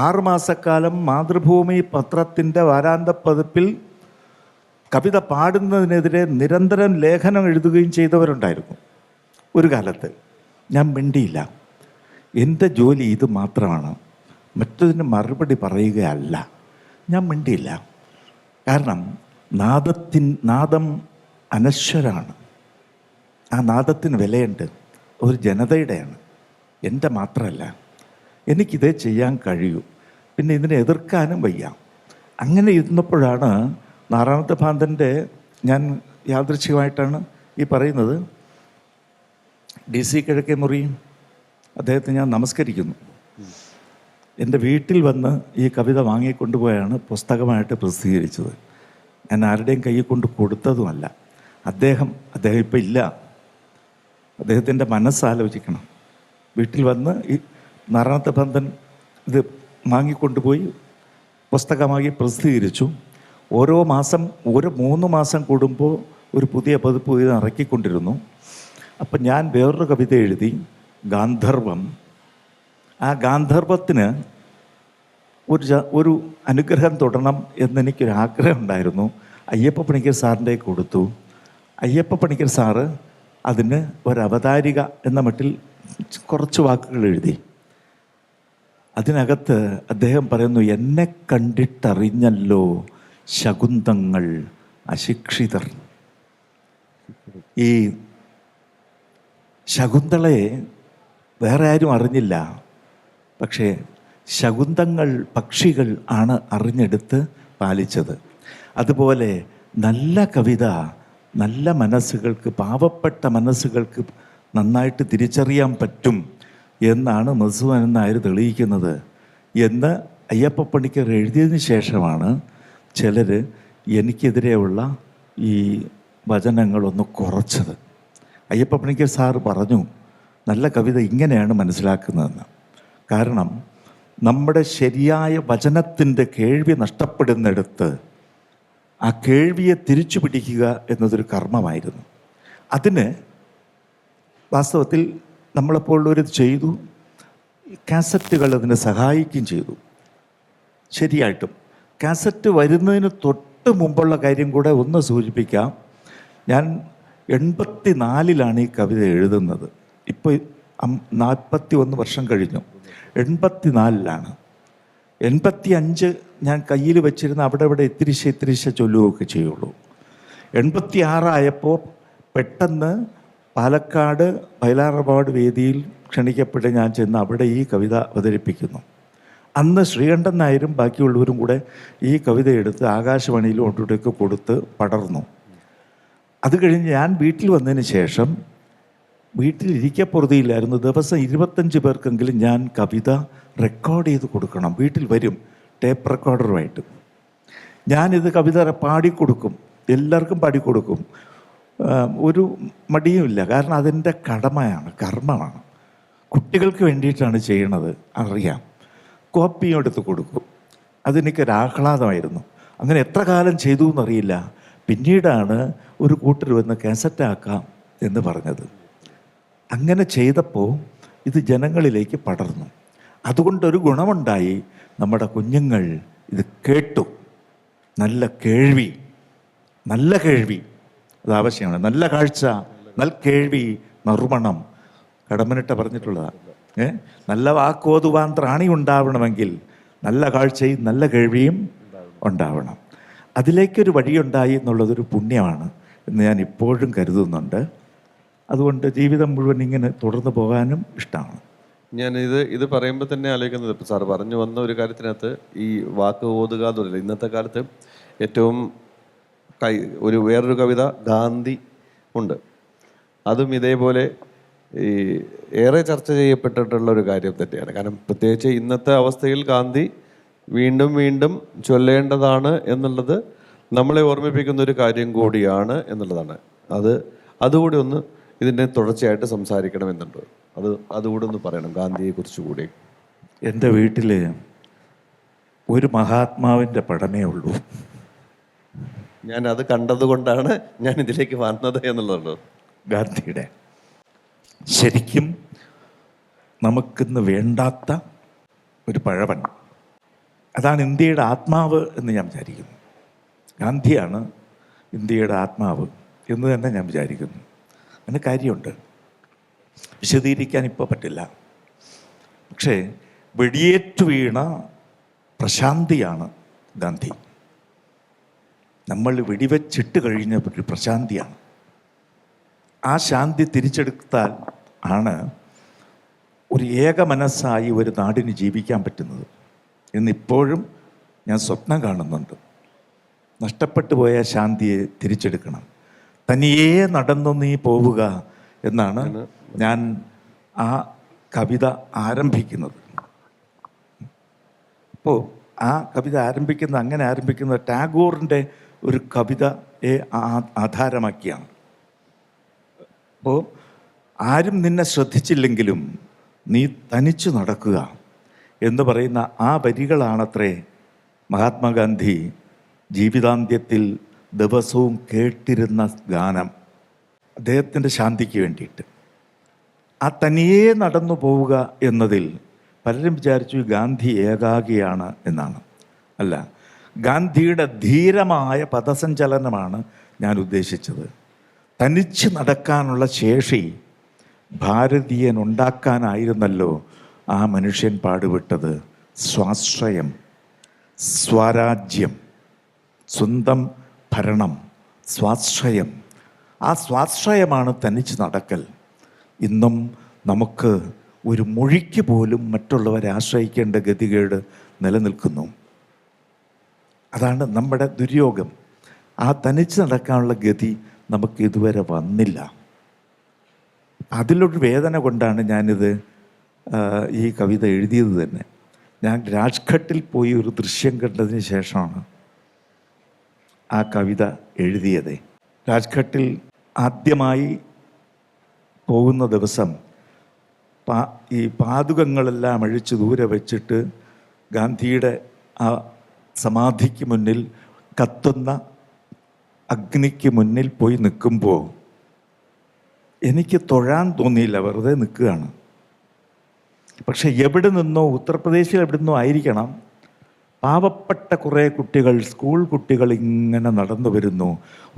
6 മാസക്കാലം മാതൃഭൂമി പത്രത്തിൻ്റെ വാരാന്ത പതിപ്പിൽ കവിത പാടുന്നതിനെതിരെ നിരന്തരം ലേഖനം എഴുതുകയും ചെയ്തവരുണ്ടായിരുന്നു ഒരു കാലത്ത്. ഞാൻ മിണ്ടിയില്ല. എൻ്റെ ജോലി ഇത് മാത്രമാണ്, മറ്റതിന് മറുപടി പറയുകയല്ല. ഞാൻ മിണ്ടിയില്ല. കാരണം നാദം അനശ്വരാണ്. ആ നാദത്തിന് വിലയുണ്ട്. ഒരു ജനതയുടെയാണ്, എൻ്റെ മാത്രമല്ല. എനിക്കിതേ ചെയ്യാൻ കഴിയൂ, പിന്നെ ഇതിനെ എതിർക്കാനും വയ്യ. അങ്ങനെ ഇരുന്നപ്പോഴാണ് നാരായണ ഭാന്തൻ്റെ, ഞാൻ യാദൃച്ഛികമായിട്ടാണ് ഈ പറയുന്നത്, DC കിഴക്കേ മുറി അദ്ദേഹത്തെ ഞാൻ നമസ്കരിക്കുന്നു. എൻ്റെ വീട്ടിൽ വന്ന് ഈ കവിത വാങ്ങിക്കൊണ്ടുപോയാണ് പുസ്തകമായിട്ട് പ്രസിദ്ധീകരിച്ചത്. ഞാൻ ആരുടെയും കയ്യിൽ കൊണ്ട് കൊടുത്തതുമല്ല. അദ്ദേഹം ഇപ്പം ഇല്ല. അദ്ദേഹത്തിൻ്റെ മനസ്സാലോചിക്കണം. വീട്ടിൽ വന്ന് ഈ നാരായണ ഭാന്തൻ ഇത് വാങ്ങിക്കൊണ്ടുപോയി പുസ്തകമാക്കി പ്രസിദ്ധീകരിച്ചു. ഓരോ 3 മാസം കൂടുമ്പോൾ ഒരു പുതിയ പതിപ്പ് ഇത് ഇറക്കിക്കൊണ്ടിരുന്നു. അപ്പം ഞാൻ വേറൊരു കവിത എഴുതി, ഗാന്ധർവം. ആ ഗാന്ധർവത്തിന് ഒരു അനുഗ്രഹം തൊടണം എന്നെനിക്കൊരാഗ്രഹം ഉണ്ടായിരുന്നു. അയ്യപ്പ പണിക്കർ സാറിൻ്റെ കൊടുത്തു. അയ്യപ്പ പണിക്കർ സാറ് അതിന് ഒരവതാരിക എന്ന മട്ടിൽ കുറച്ച് വാക്കുകൾ എഴുതി. അതിനകത്ത് അദ്ദേഹം പറയുന്നു, എന്നെ കണ്ടിട്ടറിഞ്ഞല്ലോ ശകുന്തങ്ങൾ അശിക്ഷിതർ. ഈ ശകുന്തളയെ വേറെ ആരും അറിഞ്ഞില്ല, പക്ഷേ ശകുന്തങ്ങൾ പക്ഷികൾ ആണ് അറിഞ്ഞെടുത്ത് പാലിച്ചത്. അതുപോലെ നല്ല കവിത നല്ല മനസ്സുകൾക്ക്, പാവപ്പെട്ട മനസ്സുകൾക്ക് നന്നായിട്ട് തിരിച്ചറിയാൻ പറ്റും എന്നാണ് മധുസൂദനൻ നായർ തെളിയിക്കുന്നത് എന്ന് അയ്യപ്പ പണിക്കർ എഴുതിയതിന് ശേഷമാണ് ചിലർ എനിക്കെതിരെയുള്ള ഈ വചനങ്ങളൊന്ന് കുറച്ചത്. അയ്യപ്പ പണിക്കർ സാറ് പറഞ്ഞു, നല്ല കവിത ഇങ്ങനെയാണ് മനസ്സിലാക്കുന്നതെന്ന്. കാരണം നമ്മുടെ ശരിയായ വചനത്തിൻ്റെ കേൾവി നഷ്ടപ്പെടുന്നിടത്ത് ആ കേൾവിയെ തിരിച്ചു പിടിക്കുക എന്നതൊരു കർമ്മമായിരുന്നു. അതിന് വാസ്തവത്തിൽ നമ്മളെപ്പോലുള്ളവർ ചെയ്തു. കാസറ്റുകൾ അതിനെ സഹായിക്കുകയും ചെയ്തു. ശരിയായിട്ടും കാസറ്റ് വരുന്നതിന് തൊട്ട് മുമ്പുള്ള കാര്യം കൂടെ ഒന്ന് സൂചിപ്പിക്കാം. ഞാൻ 84 ഈ കവിത എഴുതുന്നത്. ഇപ്പോൾ 41 വർഷം കഴിഞ്ഞു. 84 85 ഞാൻ കയ്യിൽ വെച്ചിരുന്ന അവിടെ ഇത്തിരിശ ചൊല്ലുകയൊക്കെ ചെയ്യുള്ളൂ. 86 പെട്ടെന്ന് പാലക്കാട് വയലാർ അവാർഡ് വേദിയിൽ ക്ഷണിക്കപ്പെട്ട് ഞാൻ ചെന്ന് അവിടെ ഈ കവിത അവതരിപ്പിക്കുന്നു. അന്ന് ശ്രീകണ്ഠൻ നായരും ബാക്കിയുള്ളവരും കൂടെ ഈ കവിത എടുത്ത് ആകാശവാണിയിലും ഒട്ടുകൊക്കെ കൊടുത്ത് പടർന്നു. അത് കഴിഞ്ഞ് ഞാൻ വീട്ടിൽ വന്നതിന് ശേഷം വീട്ടിലിരിക്കപ്പുറതിയില്ലായിരുന്നു. ദിവസം 25 പേർക്കെങ്കിലും ഞാൻ കവിത റെക്കോർഡ് ചെയ്ത് കൊടുക്കണം. വീട്ടിൽ വരും ടേപ്പ് റെക്കോർഡറുമായിട്ട്. ഞാനിത് കവിത പാടിക്കൊടുക്കും, എല്ലാവർക്കും പാടിക്കൊടുക്കും. ഒരു മടിയുമില്ല. കാരണം അതിൻ്റെ കടമയാണ്, കർമ്മമാണ്. കുട്ടികൾക്ക് വേണ്ടിയിട്ടാണ് ചെയ്യണത്, അറിയാം. കോപ്പിയും എടുത്ത് കൊടുക്കും. അതെനിക്കൊരാഹ്ലാദമായിരുന്നു. അങ്ങനെ എത്ര കാലം ചെയ്തു എന്നറിയില്ല. പിന്നീടാണ് ഒരു കൂട്ടർ വന്ന് കാസറ്റാക്കാം എന്ന് പറഞ്ഞത്. അങ്ങനെ ചെയ്തപ്പോൾ ഇത് ജനങ്ങളിലേക്ക് പടർന്നു. അതുകൊണ്ടൊരു ഗുണമുണ്ടായി. നമ്മുടെ കുഞ്ഞുങ്ങൾ ഇത് കേട്ടു. നല്ല കേൾവി അത് ആവശ്യമാണ്. നല്ല കാഴ്ച, നല്ല കേൾവി, നറുമണം കടമ്മനിട്ട പറഞ്ഞിട്ടുള്ളതാണ്. നല്ല വാക്കോതുവാൻ ത്രാണി ഉണ്ടാവണമെങ്കിൽ നല്ല കാഴ്ചയും നല്ല കേൾവിയും ഉണ്ടാവണം. അതിലേക്കൊരു വഴിയുണ്ടായി എന്നുള്ളതൊരു പുണ്യമാണ് എന്ന് ഞാൻ ഇപ്പോഴും കരുതുന്നുണ്ട്. അതുകൊണ്ട് ജീവിതം മുഴുവൻ ഇങ്ങനെ തുടർന്ന് പോകാനും ഇഷ്ടമാണ്. ഞാൻ ഇത് പറയുമ്പോൾ തന്നെ ആലോചിക്കുന്നത്, ഇപ്പോൾ സാർ പറഞ്ഞു വന്ന ഒരു കാര്യത്തിനകത്ത് ഈ വാക്ക് ഓതുക എന്നല്ല, ഇന്നത്തെ കാലത്ത് ഏറ്റവും വേറൊരു കവിത ഗാന്ധി ഉണ്ട്. അതും ഇതേപോലെ ഈ ഏറെ ചർച്ച ചെയ്യപ്പെട്ടിട്ടുള്ള ഒരു കാര്യം തന്നെയാണ്. കാരണം പ്രത്യേകിച്ച് ഇന്നത്തെ അവസ്ഥയിൽ ഗാന്ധി വീണ്ടും വീണ്ടും ചൊല്ലേണ്ടതാണ് എന്നുള്ളത് നമ്മളെ ഓർമ്മിപ്പിക്കുന്ന ഒരു കാര്യം കൂടിയാണ് എന്നുള്ളതാണ്. അതുകൂടി ഒന്ന് ഇതിൻ്റെ തുടർച്ചയായിട്ട് സംസാരിക്കണമെന്നുണ്ട്. അതുകൂടെ ഒന്ന് പറയണം, ഗാന്ധിയെക്കുറിച്ച് കൂടി. എൻ്റെ വീട്ടിൽ ഒരു മഹാത്മാവിൻ്റെ പടമേ ഉള്ളൂ. ഞാൻ അത് കണ്ടതുകൊണ്ടാണ് ഞാൻ ഇതിലേക്ക് വന്നത് എന്നുള്ളത്. ഗാന്ധിയുടെ ശരിക്കും നമുക്കിന്ന് വേണ്ടാത്ത ഒരു പഴവൻ. അതാണ് ഇന്ത്യയുടെ ആത്മാവ് എന്ന് ഞാൻ വിചാരിക്കുന്നു. ഗാന്ധിയാണ് ഇന്ത്യയുടെ ആത്മാവ് എന്ന് തന്നെ ഞാൻ വിചാരിക്കുന്നു. അതിന് കാര്യമുണ്ട്, വിശദീകരിക്കാൻ ഇപ്പോൾ പറ്റില്ല. പക്ഷേ വെടിയേറ്റു വീണ പ്രശാന്തിയാണ് ഗാന്ധി. നമ്മൾ വെടിവെച്ചിട്ട് കഴിഞ്ഞ ഒരു പ്രശാന്തിയാണ്. ആ ശാന്തി തിരിച്ചെടുത്താൽ ആണ് ഒരു ഏക മനസ്സായി ഒരു നാടിന് ജീവിക്കാൻ പറ്റുന്നത് എന്നിപ്പോഴും ഞാൻ സ്വപ്നം കാണുന്നുണ്ട്. നഷ്ടപ്പെട്ടു പോയ ശാന്തിയെ തിരിച്ചെടുക്കണം. തനിയേ നടന്നു നീ പോവുക എന്നാണ് ഞാൻ ആ കവിത ആരംഭിക്കുന്നത്. അപ്പോൾ ആ കവിത അങ്ങനെ ആരംഭിക്കുന്നത് ടാഗോറിൻ്റെ ഒരു കവിതയെ ആധാരമാക്കിയാണ്. അപ്പോൾ ആരും നിന്നെ ശ്രദ്ധിച്ചില്ലെങ്കിലും നീ തനിച്ചു നടക്കുക എന്ന് പറയുന്ന ആ വരികളാണത്രേ മഹാത്മാഗാന്ധി ജീവിതാന്ത്യത്തിൽ ദിവസവും കേട്ടിരുന്ന ഗാനം, അദ്ദേഹത്തിൻ്റെ ശാന്തിക്ക് വേണ്ടിയിട്ട്. ആ തനിയേ നടന്നു പോവുക എന്നതിൽ പലരും വിചാരിച്ചു ഗാന്ധി ഏകാഗിയാണ് എന്നാണ്. അല്ല, ഗാന്ധിയുടെ ധീരമായ പദസഞ്ചലനമാണ് ഞാൻ ഉദ്ദേശിച്ചത്. തനിച്ച് നടക്കാനുള്ള ശേഷി ഭാരതീയനുണ്ടാക്കാനായിരുന്നല്ലോ ആ മനുഷ്യൻ പാടുപെട്ടത്. സ്വാശ്രയം, സ്വരാജ്യം, സ്വന്തം ഭരണം, സ്വാശ്രയം. ആ സ്വാശ്രയമാണ് തനിച്ച് നടക്കൽ. ഇന്നും നമുക്ക് ഒരു മൊഴിക്ക് പോലും മറ്റുള്ളവരെ ആശ്രയിക്കേണ്ട ഗതികേട് നിലനിൽക്കുന്നു. അതാണ് നമ്മുടെ ദുര്യോഗം. ആ തനിച്ച് നടക്കാനുള്ള ഗതി നമുക്ക് ഇതുവരെ വന്നില്ല. അതിലൊരു വേദന കൊണ്ടാണ് ഞാനിത് ഈ കവിത എഴുതിയത് തന്നെ. ഞാൻ രാജ്ഘട്ടിൽ പോയി ഒരു ദൃശ്യം കണ്ടതിന് ശേഷമാണ് ആ കവിത എഴുതിയത്. രാജ്ഘട്ടിൽ ആദ്യമായി പോകുന്ന ദിവസം ഈ പാദുകങ്ങളെല്ലാം അഴിച്ച് ദൂരെ വെച്ചിട്ട് ഗാന്ധിയുടെ ആ സമാധിക്ക് മുന്നിൽ കത്തുന്ന അഗ്നിക്ക് മുന്നിൽ പോയി നിൽക്കുമ്പോൾ എനിക്ക് തൊഴാൻ തോന്നിയില്ല, വെറുതെ നിൽക്കുകയാണ്. പക്ഷെ എവിടെ നിന്നോ, ഉത്തർപ്രദേശിൽ എവിടെ നിന്നോ ആയിരിക്കണം, പാവപ്പെട്ട കുറേ കുട്ടികൾ, സ്കൂൾ കുട്ടികൾ ഇങ്ങനെ നടന്നു വരുന്നു.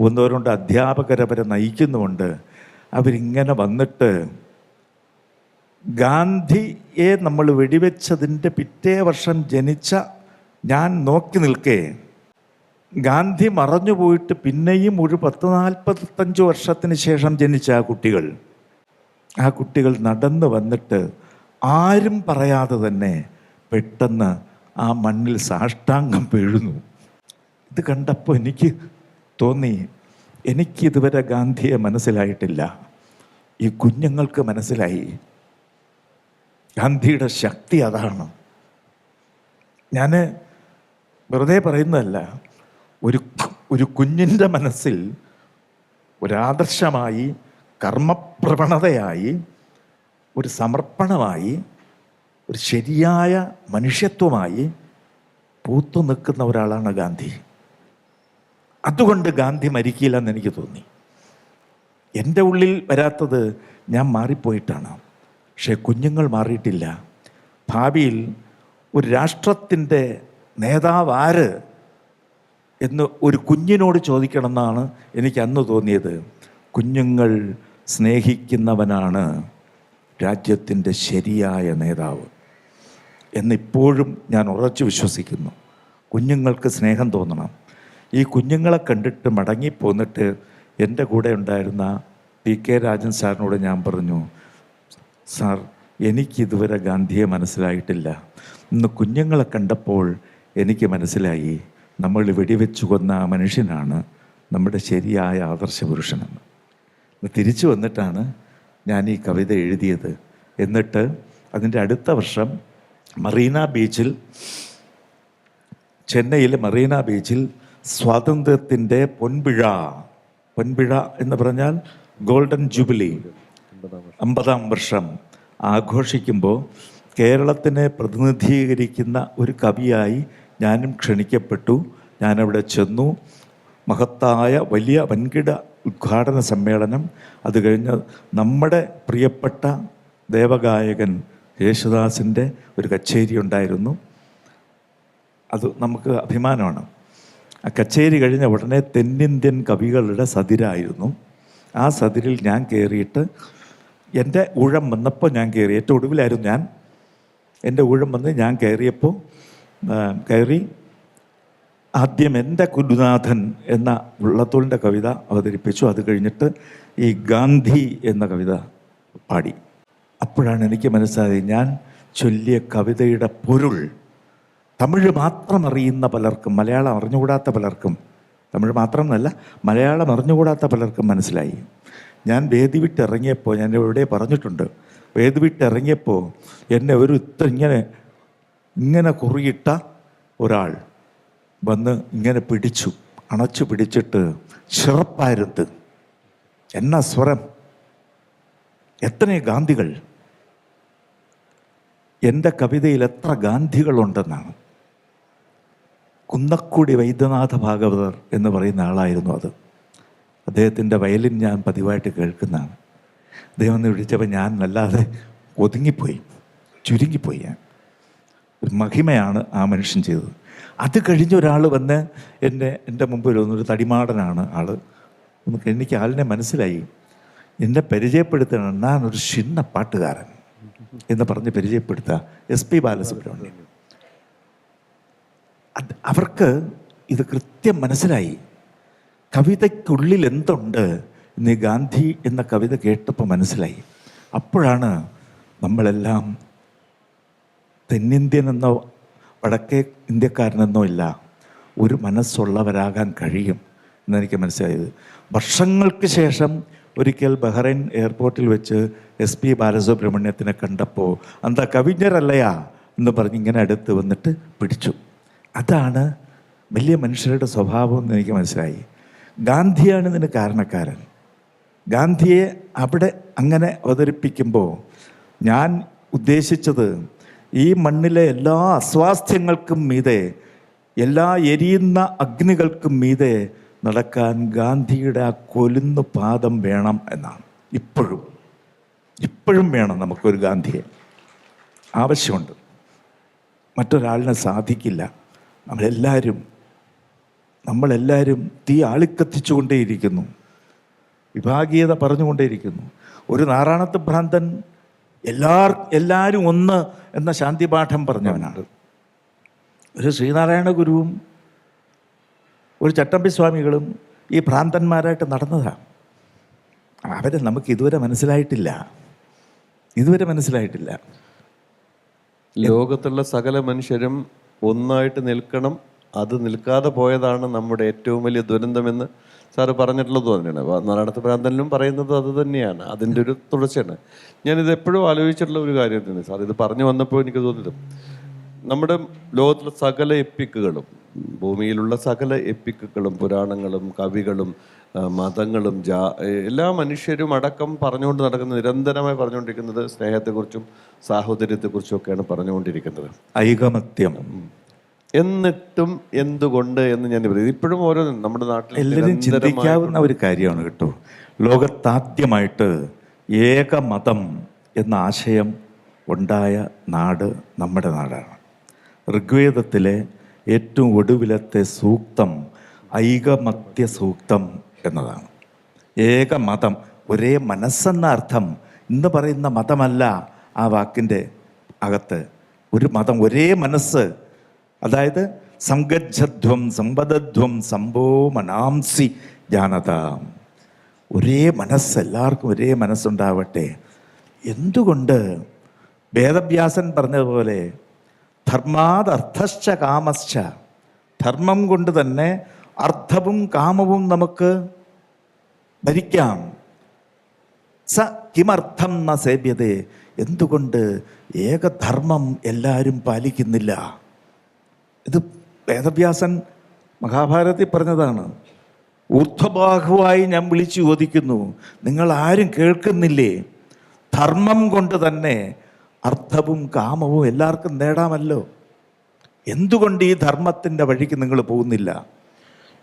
ഒന്നോരുണ്ട് അധ്യാപകരവരെ നയിക്കുന്നുമുണ്ട്. അവരിങ്ങനെ വന്നിട്ട് ഗാന്ധിയെ നമ്മൾ വെടിവെച്ചതിൻ്റെ പിറ്റേ വർഷം ജനിച്ച ഞാൻ നോക്കി നിൽക്കേ, ഗാന്ധി മറഞ്ഞു പോയിട്ട് പിന്നെയും ഒരു 40-45 വർഷത്തിന് ശേഷം ജനിച്ച ആ കുട്ടികൾ നടന്നു വന്നിട്ട് ആരും പറയാതെ തന്നെ പെട്ടെന്ന് ആ മണ്ണിൽ സാഷ്ടാംഗം വീഴുന്നു. ഇത് കണ്ടപ്പോൾ എനിക്ക് തോന്നി, എനിക്കിതുവരെ ഗാന്ധിയെ മനസ്സിലായിട്ടില്ല, ഈ കുഞ്ഞുങ്ങൾക്ക് മനസ്സിലായി. ഗാന്ധിയുടെ ശക്തി അതാണ്. ഞാൻ വെറുതെ പറയുന്നതല്ല. ഒരു കുഞ്ഞിൻ്റെ മനസ്സിൽ ഒരാദർശമായി, കർമ്മപ്രവണതയായി, ഒരു സമർപ്പണമായി, ഒരു ശരിയായ മനുഷ്യത്വമായി പൂത്തു നിൽക്കുന്ന ഒരാളാണ് ഗാന്ധി. അതുകൊണ്ട് ഗാന്ധി മരിക്കില്ലെന്ന് എനിക്ക് തോന്നി. എൻ്റെ ഉള്ളിൽ വരാത്തത് ഞാൻ മാറിപ്പോയിട്ടാണ്. പക്ഷേ കുഞ്ഞുങ്ങൾ മാറിയിട്ടില്ല. ഭാവിയിൽ ഒരു രാഷ്ട്രത്തിൻ്റെ നേതാവ് ആര് എന്ന് ഒരു കുഞ്ഞിനോട് ചോദിക്കണമെന്നാണ് എനിക്ക് അന്ന് തോന്നിയത്. കുഞ്ഞുങ്ങൾ സ്നേഹിക്കുന്നവനാണ് രാജ്യത്തിൻ്റെ ശരിയായ നേതാവ് എന്നിപ്പോഴും ഞാൻ ഉറച്ചു വിശ്വസിക്കുന്നു. കുഞ്ഞുങ്ങൾക്ക് സ്നേഹം തോന്നണം. ഈ കുഞ്ഞുങ്ങളെ കണ്ടിട്ട് മടങ്ങിപ്പോന്നിട്ട് എൻ്റെ കൂടെ ഉണ്ടായിരുന്ന PK രാജൻ സാറിനോട് ഞാൻ പറഞ്ഞു, സാർ എനിക്കിതുവരെ ഗാന്ധിയെ മനസ്സിലായിട്ടില്ല. ഇന്ന് കുഞ്ഞുങ്ങളെ കണ്ടപ്പോൾ എനിക്ക് മനസ്സിലായി നമ്മൾ വെടിവെച്ചു കൊന്ന ആ മനുഷ്യനാണ് നമ്മുടെ ശരിയായ ആദർശ പുരുഷനെന്ന്. തിരിച്ചു വന്നിട്ടാണ് ഞാൻ ഈ കവിത എഴുതിയത്. എന്നിട്ട് അതിൻ്റെ അടുത്ത വർഷം മറീന ബീച്ചിൽ, ചെന്നൈയിലെ മറീന ബീച്ചിൽ സ്വാതന്ത്ര്യത്തിൻ്റെ പൊൻപിഴ എന്ന് പറഞ്ഞാൽ ഗോൾഡൻ ജൂബിലി 50-ാം വർഷം ആഘോഷിക്കുമ്പോൾ കേരളത്തിനെ പ്രതിനിധീകരിക്കുന്ന ഒരു കവിയായി ഞാനും ക്ഷണിക്കപ്പെട്ടു. ഞാനവിടെ ചെന്നു. മഹത്തായ വലിയ വൻകിട ഉദ്ഘാടന സമ്മേളനം. അത് കഴിഞ്ഞ് നമ്മുടെ പ്രിയപ്പെട്ട ദേവഗായകൻ യേശുദാസിൻ്റെ ഒരു കച്ചേരി ഉണ്ടായിരുന്നു. അത് നമുക്ക് അഭിമാനമാണ്. ആ കച്ചേരി കഴിഞ്ഞ ഉടനെ തെന്നിന്ത്യൻ കവികളുടെ സതിരായിരുന്നു. ആ സതിരിൽ ഞാൻ കയറിയിട്ട് എൻ്റെ ഊഴം വന്നപ്പോൾ ഞാൻ കയറി. ഏറ്റവും ഒടുവിലായിരുന്നു ഞാൻ. എൻ്റെ ഊഴം വന്ന് ഞാൻ കയറി ആദ്യം എൻ്റെ കുരുനാഥൻ എന്ന വള്ളത്തോളിൻ്റെ കവിത അവതരിപ്പിച്ചു. അത് കഴിഞ്ഞിട്ട് ഈ ഗാന്ധി എന്ന കവിത പാടി. അപ്പോഴാണ് എനിക്ക് മനസ്സിലായത് ഞാൻ ചൊല്ലിയ കവിതയുടെ പൊരുൾ തമിഴ് മാത്രം അറിയുന്ന പലർക്കും, മലയാളം അറിഞ്ഞുകൂടാത്ത പലർക്കും, തമിഴ് മാത്രമെന്നല്ല മലയാളം അറിഞ്ഞുകൂടാത്ത പലർക്കും മനസ്സിലായി. ഞാൻ വേദി വിട്ടിറങ്ങിയപ്പോൾ, ഞാൻ എവിടെ പറഞ്ഞിട്ടുണ്ട്, വേദി വിട്ടിറങ്ങിയപ്പോൾ എന്നെ ഒരു ഇങ്ങനെ കുറിയിട്ട ഒരാൾ വന്ന് ഇങ്ങനെ അണച്ചു പിടിച്ചിട്ട് ചെറുപ്പായിരുത്ത് എന്നാ സ്വരം, എത്ര ഗാന്ധികൾ, എൻ്റെ കവിതയിൽ എത്ര ഗാന്ധികളുണ്ടെന്നാണ്. കുന്നക്കുടി വൈദ്യനാഥ ഭാഗവതർ എന്ന് പറയുന്ന ആളായിരുന്നു അത്. അദ്ദേഹത്തിൻ്റെ വയലിൻ ഞാൻ പതിവായിട്ട് കേൾക്കുന്നതാണ്. അദ്ദേഹം ഒന്ന് വിളിച്ചപ്പോൾ ഞാൻ വല്ലാതെ ചുരുങ്ങിപ്പോയി ഞാൻ. ഒരു മഹിമയാണ് ആ മനുഷ്യൻ ചെയ്തത്. അത് കഴിഞ്ഞ ഒരാൾ വന്ന് എൻ്റെ മുമ്പിൽ വന്നൊരു തടിമാടനാണ് ആൾ. എനിക്ക് ആളിനെ മനസ്സിലായി. എന്നെ പരിചയപ്പെടുത്തണം, ഞാനൊരു ചിന്ന പാട്ടുകാരൻ എന്ന് പറഞ്ഞ് പരിചയപ്പെടുത്തുക SP ബാലസുബ്രഹ്മണ്യം. അവർക്ക് ഇത് കൃത്യം മനസ്സിലായി. കവിതയ്ക്കുള്ളിൽ എന്തുണ്ട് എന്ന് ഗാന്ധി എന്ന കവിത കേട്ടപ്പോൾ മനസ്സിലായി. അപ്പോഴാണ് നമ്മളെല്ലാം തെന്നിന്ത്യനെന്നോ വടക്കേ ഇന്ത്യക്കാരനെന്നോ ഇല്ല, ഒരു മനസ്സുള്ളവരാകാൻ കഴിയും എന്നെനിക്ക് മനസ്സിലായത്. വർഷങ്ങൾക്ക് ശേഷം ഒരിക്കൽ ബഹ്റൈൻ എയർപോർട്ടിൽ വെച്ച് SP ബാലസുബ്രഹ്മണ്യത്തിനെ കണ്ടപ്പോൾ എന്താ കവിஞരല്ലയാ എന്ന് പറഞ്ഞ് ഇങ്ങനെ അടുത്ത് വന്നിട്ട് പിടിച്ചു. അതാണ് വലിയ മനുഷ്യരുടെ സ്വഭാവം എന്ന് എനിക്ക് മനസ്സിലായി. ഗാന്ധിയാണ് ഇതിന് കാരണക്കാരൻ. ഗാന്ധിയെ അവിടെ അങ്ങനെ അവതരിപ്പിക്കുമ്പോൾ ഞാൻ ഉദ്ദേശിച്ചത് ഈ മണ്ണിലെ എല്ലാ അസ്വാസ്ഥ്യങ്ങൾക്കും മീതെ, എല്ലാ എരിയുന്ന അഗ്നികൾക്കും മീതെ നടക്കാൻ ഗാന്ധിയുടെ ആ കൊലുന്നു പാദം വേണം എന്നാണ്. ഇപ്പോഴും വേണം നമുക്കൊരു ഗാന്ധിയെ, ആവശ്യമുണ്ട്. മറ്റൊരാളിനെ സാധിക്കില്ല. നമ്മളെല്ലാവരും തീ ആളിക്കത്തിച്ചുകൊണ്ടേയിരിക്കുന്നു, വിഭാഗീയത പറഞ്ഞുകൊണ്ടേയിരിക്കുന്നു. ഒരു നാറാണത്ത് ഭ്രാന്തൻ എല്ലാവരും ഒന്ന് എന്ന ശാന്തിപാഠം പറഞ്ഞവനാണ്. ഒരു ശ്രീനാരായണ ഗുരുവും ഒരു ചട്ടമ്പി സ്വാമികളും ഈ ഭ്രാന്തന്മാരായിട്ട് നടന്നതാണ്. അവരെ നമുക്ക് ഇതുവരെ മനസ്സിലായിട്ടില്ല. ലോകത്തുള്ള സകല മനുഷ്യരും ഒന്നായിട്ട് നിൽക്കണം. അത് നിൽക്കാതെ പോയതാണ് നമ്മുടെ ഏറ്റവും വലിയ ദുരന്തമെന്ന് സാറ് പറഞ്ഞിട്ടുള്ളത് തന്നെയാണ്. നാരായണത്ത് ഭ്രാന്തനിലും പറയുന്നത് അത് തന്നെയാണ്. അതിൻ്റെ ഒരു തുടർച്ചയാണ്. ഞാനിത് എപ്പോഴും ആലോചിച്ചിട്ടുള്ള ഒരു കാര്യം തന്നെ സാർ. ഇത് പറഞ്ഞു വന്നപ്പോൾ എനിക്ക് തോന്നിയത് നമ്മുടെ ലോകത്തിലെ സകല എപ്പിക്കുകളും, ഭൂമിയിലുള്ള സകല എപ്പിക്കുകളും, പുരാണങ്ങളും കവികളും മതങ്ങളും എല്ലാ മനുഷ്യരും അടക്കം പറഞ്ഞുകൊണ്ട് നടക്കുന്നത്, നിരന്തരമായി പറഞ്ഞുകൊണ്ടിരിക്കുന്നത് സ്നേഹത്തെക്കുറിച്ചും സാഹോദര്യത്തെക്കുറിച്ചും ഒക്കെയാണ് പറഞ്ഞുകൊണ്ടിരിക്കുന്നത്. ഐകമത്യം, എന്നിട്ടും എന്തുകൊണ്ട് എന്ന് ഞാൻ പറയും. ഇപ്പോഴും ഓരോ നമ്മുടെ നാട്ടിൽ എല്ലാവരും ചിന്തിക്കാവുന്ന ഒരു കാര്യമാണ് കേട്ടോ. ലോകത്താദ്യമായിട്ട് ഏകമതം എന്ന ആശയം ഉണ്ടായ നാട് നമ്മുടെ നാടാണ്. ഋഗ്വേദത്തിലെ ഏറ്റവും ഒടുവിലത്തെ സൂക്തം ഐകമത്യ സൂക്തം എന്നതാണ്. ഏകമതം, ഒരേ മനസ്സെന്ന അർത്ഥം. ഇന്ന് പറയുന്ന മതമല്ല ആ വാക്കിൻ്റെ അകത്ത്. ഒരു മതം, ഒരേ മനസ്സ്. അതായത് സംഗജ്ജധ്വം സമ്പദധ്വം സംഭോ മനാംസി ജാനത. ഒരേ മനസ്സ്, എല്ലാവർക്കും ഒരേ മനസ്സുണ്ടാവട്ടെ. എന്തുകൊണ്ട്? വേദവ്യാസൻ പറഞ്ഞതുപോലെ ധർമാദർത്ഥശ്ച കാമശ്ച, ധർമ്മം കൊണ്ട് തന്നെ അർത്ഥവും കാമവും നമുക്ക് ഭരിക്കാം. സ കിമർത്ഥം ന സേവ്യതേ, എന്തുകൊണ്ട് ഏകധർമ്മം എല്ലാവരും പാലിക്കുന്നില്ല? ഇത് വേദവ്യാസൻ മഹാഭാരതത്തിൽ പറഞ്ഞതാണ്. ഊർധ്വബാഹുവായി ഞാൻ വിളിച്ചു ചോദിക്കുന്നു, നിങ്ങൾ ആരും കേൾക്കുന്നില്ലേ? ധർമ്മം കൊണ്ട് തന്നെ അർത്ഥവും കാമവും എല്ലാവർക്കും നേടാമല്ലോ. എന്തുകൊണ്ട് ഈ ധർമ്മത്തിൻ്റെ വഴിക്ക് നിങ്ങൾ പോകുന്നില്ല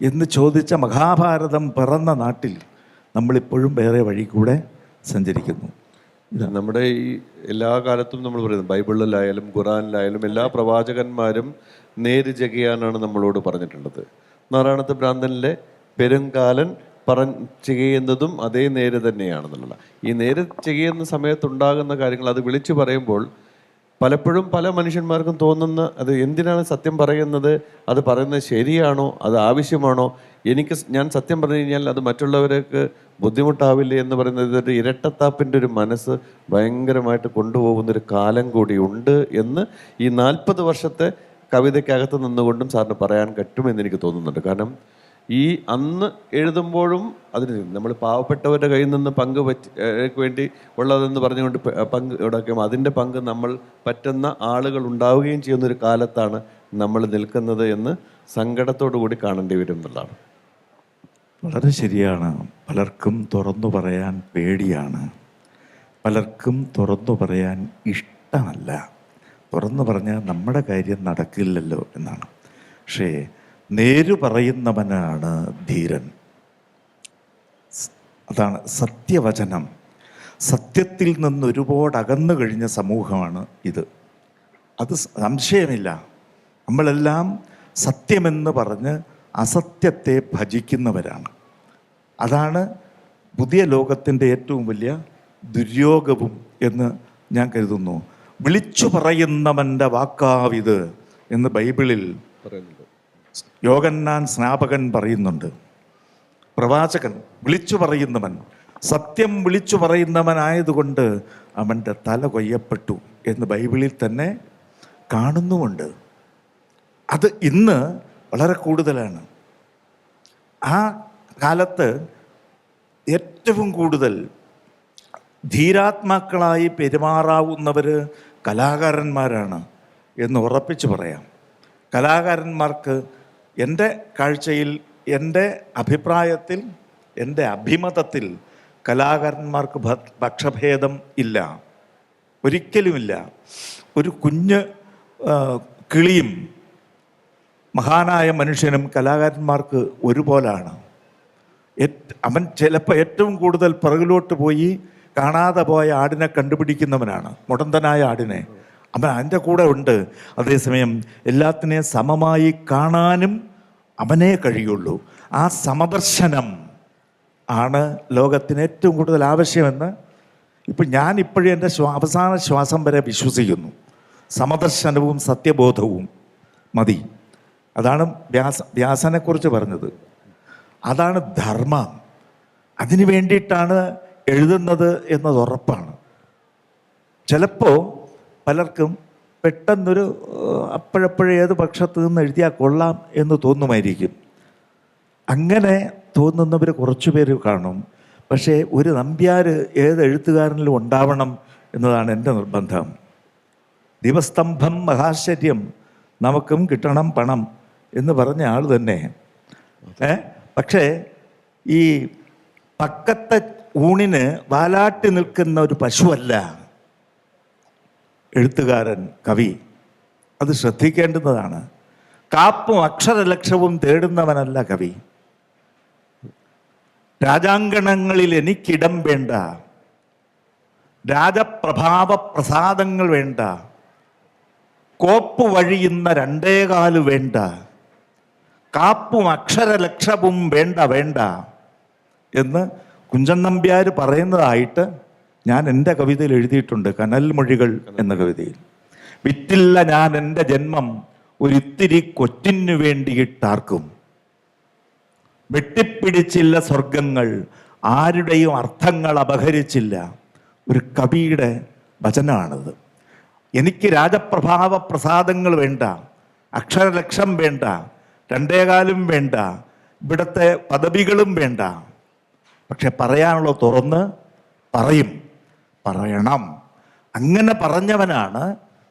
എന്ന് ചോദിച്ച മഹാഭാരതം പിറന്ന നാട്ടിൽ നമ്മളിപ്പോഴും വേറെ വഴി കൂടെ സഞ്ചരിക്കുന്നു. നമ്മുടെ ഈ എല്ലാ കാലത്തും നമ്മൾ പറയുന്നത്, ബൈബിളിലായാലും ഖുറാനിലായാലും എല്ലാ പ്രവാചകന്മാരും നേര് ചെയ്യാനാണ് നമ്മളോട് പറഞ്ഞിട്ടുള്ളത്. നാരായണത്ത് ഭ്രാന്തനിലെ പെരുങ്കാലൻ ചെയ്യുന്നതും അതേ നേര് തന്നെയാണെന്നുള്ള. ഈ നേര് ചെയ്യുന്ന സമയത്തുണ്ടാകുന്ന കാര്യങ്ങൾ അത് വിളിച്ചു പറയുമ്പോൾ പലപ്പോഴും പല മനുഷ്യന്മാർക്കും തോന്നുന്ന, അത് എന്തിനാണ് സത്യം പറയുന്നത്, അത് പറയുന്നത് ശരിയാണോ, അത് ആവശ്യമാണോ, ഞാൻ സത്യം പറഞ്ഞു കഴിഞ്ഞാൽ അത് മറ്റുള്ളവർക്ക് ബുദ്ധിമുട്ടാവില്ലേ എന്ന് പറയുന്നത്, ഒരു ഇരട്ടത്താപ്പിൻ്റെ ഒരു മനസ്സ് ഭയങ്കരമായിട്ട് കൊണ്ടുപോകുന്നൊരു കാലം കൂടി ഉണ്ട് എന്ന് ഈ 40 വർഷത്തെ കവിതയ്ക്കകത്ത് നിന്നുകൊണ്ടും സാറിന് പറയാൻ പറ്റുമെന്ന് എനിക്ക് തോന്നുന്നുണ്ട്. കാരണം ഈ അന്ന് എഴുതുമ്പോഴും അതിന് നമ്മൾ പാവപ്പെട്ടവരുടെ കയ്യിൽ നിന്ന് പങ്ക് വേണ്ടി ഉള്ളതെന്ന് പറഞ്ഞുകൊണ്ട് പങ്ക് ഉണ്ടാക്കുകയും അതിൻ്റെ പങ്ക് നമ്മൾ പറ്റുന്ന ആളുകൾ ഉണ്ടാവുകയും ചെയ്യുന്നൊരു കാലത്താണ് നമ്മൾ നിൽക്കുന്നത് എന്ന് സങ്കടത്തോടു കൂടി കാണേണ്ടി വരും എന്നുള്ളതാണ്. വളരെ ശരിയാണ്. പലർക്കും തുറന്നു പറയാൻ പേടിയാണ്, പലർക്കും തുറന്നു പറയാൻ ഇഷ്ടമല്ല. തുറന്നു പറഞ്ഞാൽ നമ്മുടെ കാര്യം നടക്കില്ലല്ലോ എന്നാണ്. പക്ഷേ നേരു പറയുന്നവനാണ് ധീരൻ. അതാണ് സത്യവചനം. സത്യത്തിൽ നിന്ന് ഒരുപാട് അകന്നു കഴിഞ്ഞ സമൂഹമാണ് ഇത്. അത് സംശയമില്ല. നമ്മളെല്ലാം സത്യമെന്ന് പറഞ്ഞ് അസത്യത്തെ ഭജിക്കുന്നവരാണ്. അതാണ് പുതിയ ലോകത്തിൻ്റെ ഏറ്റവും വലിയ ദുര്യോഗവും എന്ന് ഞാൻ കരുതുന്നു. വിളിച്ചു പറയുന്നവൻ്റെ വാക്കാവിത് എന്ന് ബൈബിളിൽ പറയുന്നുണ്ട്. യോഹന്നാൻ സ്നാപകൻ പറയുന്നുണ്ട്. പ്രവാചകൻ വിളിച്ചു പറയുന്നവൻ, സത്യം വിളിച്ചു പറയുന്നവനായതുകൊണ്ട് അവൻ്റെ തല കൊയ്യപ്പെട്ടു എന്ന് ബൈബിളിൽ തന്നെ കാണുന്നുമുണ്ട്. അത് ഇന്ന് വളരെ കൂടുതലാണ്. ആ കാലത്ത് ഏറ്റവും കൂടുതൽ ധീരാത്മാക്കളായി പെരുമാറാവുന്നവർ കലാകാരന്മാരാണ് എന്ന് ഉറപ്പിച്ച് പറയാം. കലാകാരന്മാർക്ക് എൻ്റെ കാഴ്ചയിൽ, എൻ്റെ അഭിപ്രായത്തിൽ, എൻ്റെ അഭിമതത്തിൽ കലാകാരന്മാർക്ക് പക്ഷഭേദം ഇല്ല, ഒരിക്കലുമില്ല. ഒരു കുഞ്ഞ് കിളിയും മഹാനായ മനുഷ്യനും കലാകാരന്മാർക്ക് ഒരുപോലാണ്. അവൻ ചിലപ്പോൾ ഏറ്റവും കൂടുതൽ പിറകിലോട്ട് പോയി കാണാതെ പോയ ആടിനെ കണ്ടുപിടിക്കുന്നവനാണ്, മുടന്തനായ ആടിനെ. അവൻ അതിൻ്റെ കൂടെ ഉണ്ട്. അതേസമയം എല്ലാത്തിനെയും സമമായി കാണാനും അവനേ കഴിയുള്ളൂ. ആ സമദർശനം ആണ് ലോകത്തിന് ഏറ്റവും കൂടുതൽ ആവശ്യമെന്ന് ഞാനിപ്പോഴും എൻ്റെ അവസാന ശ്വാസം വരെ വിശ്വസിക്കുന്നു. സമദർശനവും സത്യബോധവും മതി. അതാണ് വ്യാസനെക്കുറിച്ച് പറഞ്ഞത്. അതാണ് ധർമ്മം. അതിനു വേണ്ടിയിട്ടാണ് എഴുതുന്നത് എന്നത് ഉറപ്പാണ്. ചിലപ്പോൾ പലർക്കും പെട്ടെന്നൊരു അപ്പോഴപ്പോഴേ ഏത് പക്ഷത്ത് നിന്ന് എഴുതിയാൽ കൊള്ളാം എന്ന് തോന്നുമായിരിക്കും. അങ്ങനെ തോന്നുന്നവർ കുറച്ചു പേര് കാണും. പക്ഷേ ഒരു നമ്പ്യാർ ഏത് എഴുത്തുകാരനിലും ഉണ്ടാവണം എന്നതാണ് എൻ്റെ നിർബന്ധം. ദീപസ്തംഭം മഹാശ്ചര്യം, നമുക്കും കിട്ടണം പണം എന്ന് പറഞ്ഞ ആൾ തന്നെ. പക്ഷേ ഈ പക്കത്തെ ഊണിന് വാലാട്ടി നിൽക്കുന്ന ഒരു പശുവല്ല എഴുത്തുകാരൻ, കവി. അത് ശ്രദ്ധിക്കേണ്ടുന്നതാണ്. കാപ്പും അക്ഷരലക്ഷവും തേടുന്നവനല്ല കവി. രാജാങ്കണങ്ങളിൽ എനിക്കിടം വേണ്ട, രാജപ്രഭാവ പ്രസാദങ്ങൾ വേണ്ട, കോപ്പ് വഴിയുന്ന രണ്ടേകാല് വേണ്ട, കാപ്പും അക്ഷരലക്ഷവും വേണ്ട വേണ്ട എന്ന് കുഞ്ചൻ നമ്പ്യാർ പറയുന്നതായിട്ട് ഞാൻ എൻ്റെ കവിതയിൽ എഴുതിയിട്ടുണ്ട്. കനൽമൊഴികൾ എന്ന കവിതയിൽ. വിറ്റില്ല ഞാൻ എൻ്റെ ജന്മം ഒരിത്തിരി കൊറ്റിനു വേണ്ടിയിട്ടാർക്കും, വെട്ടിപ്പിടിച്ചില്ല സ്വർഗങ്ങൾ, ആരുടെയും അർത്ഥങ്ങൾ അപഹരിച്ചില്ല. ഒരു കവിയുടെ വചനമാണിത്. എനിക്ക് രാജപ്രഭാവ പ്രസാദങ്ങൾ വേണ്ട, അക്ഷരലക്ഷം വേണ്ട, രണ്ടേകാലും വേണ്ട, ഇവിടുത്തെ പദവികളും വേണ്ട. പക്ഷെ പറയാനുള്ള തുറന്ന് പറയണം. അങ്ങനെ പറഞ്ഞവനാണ്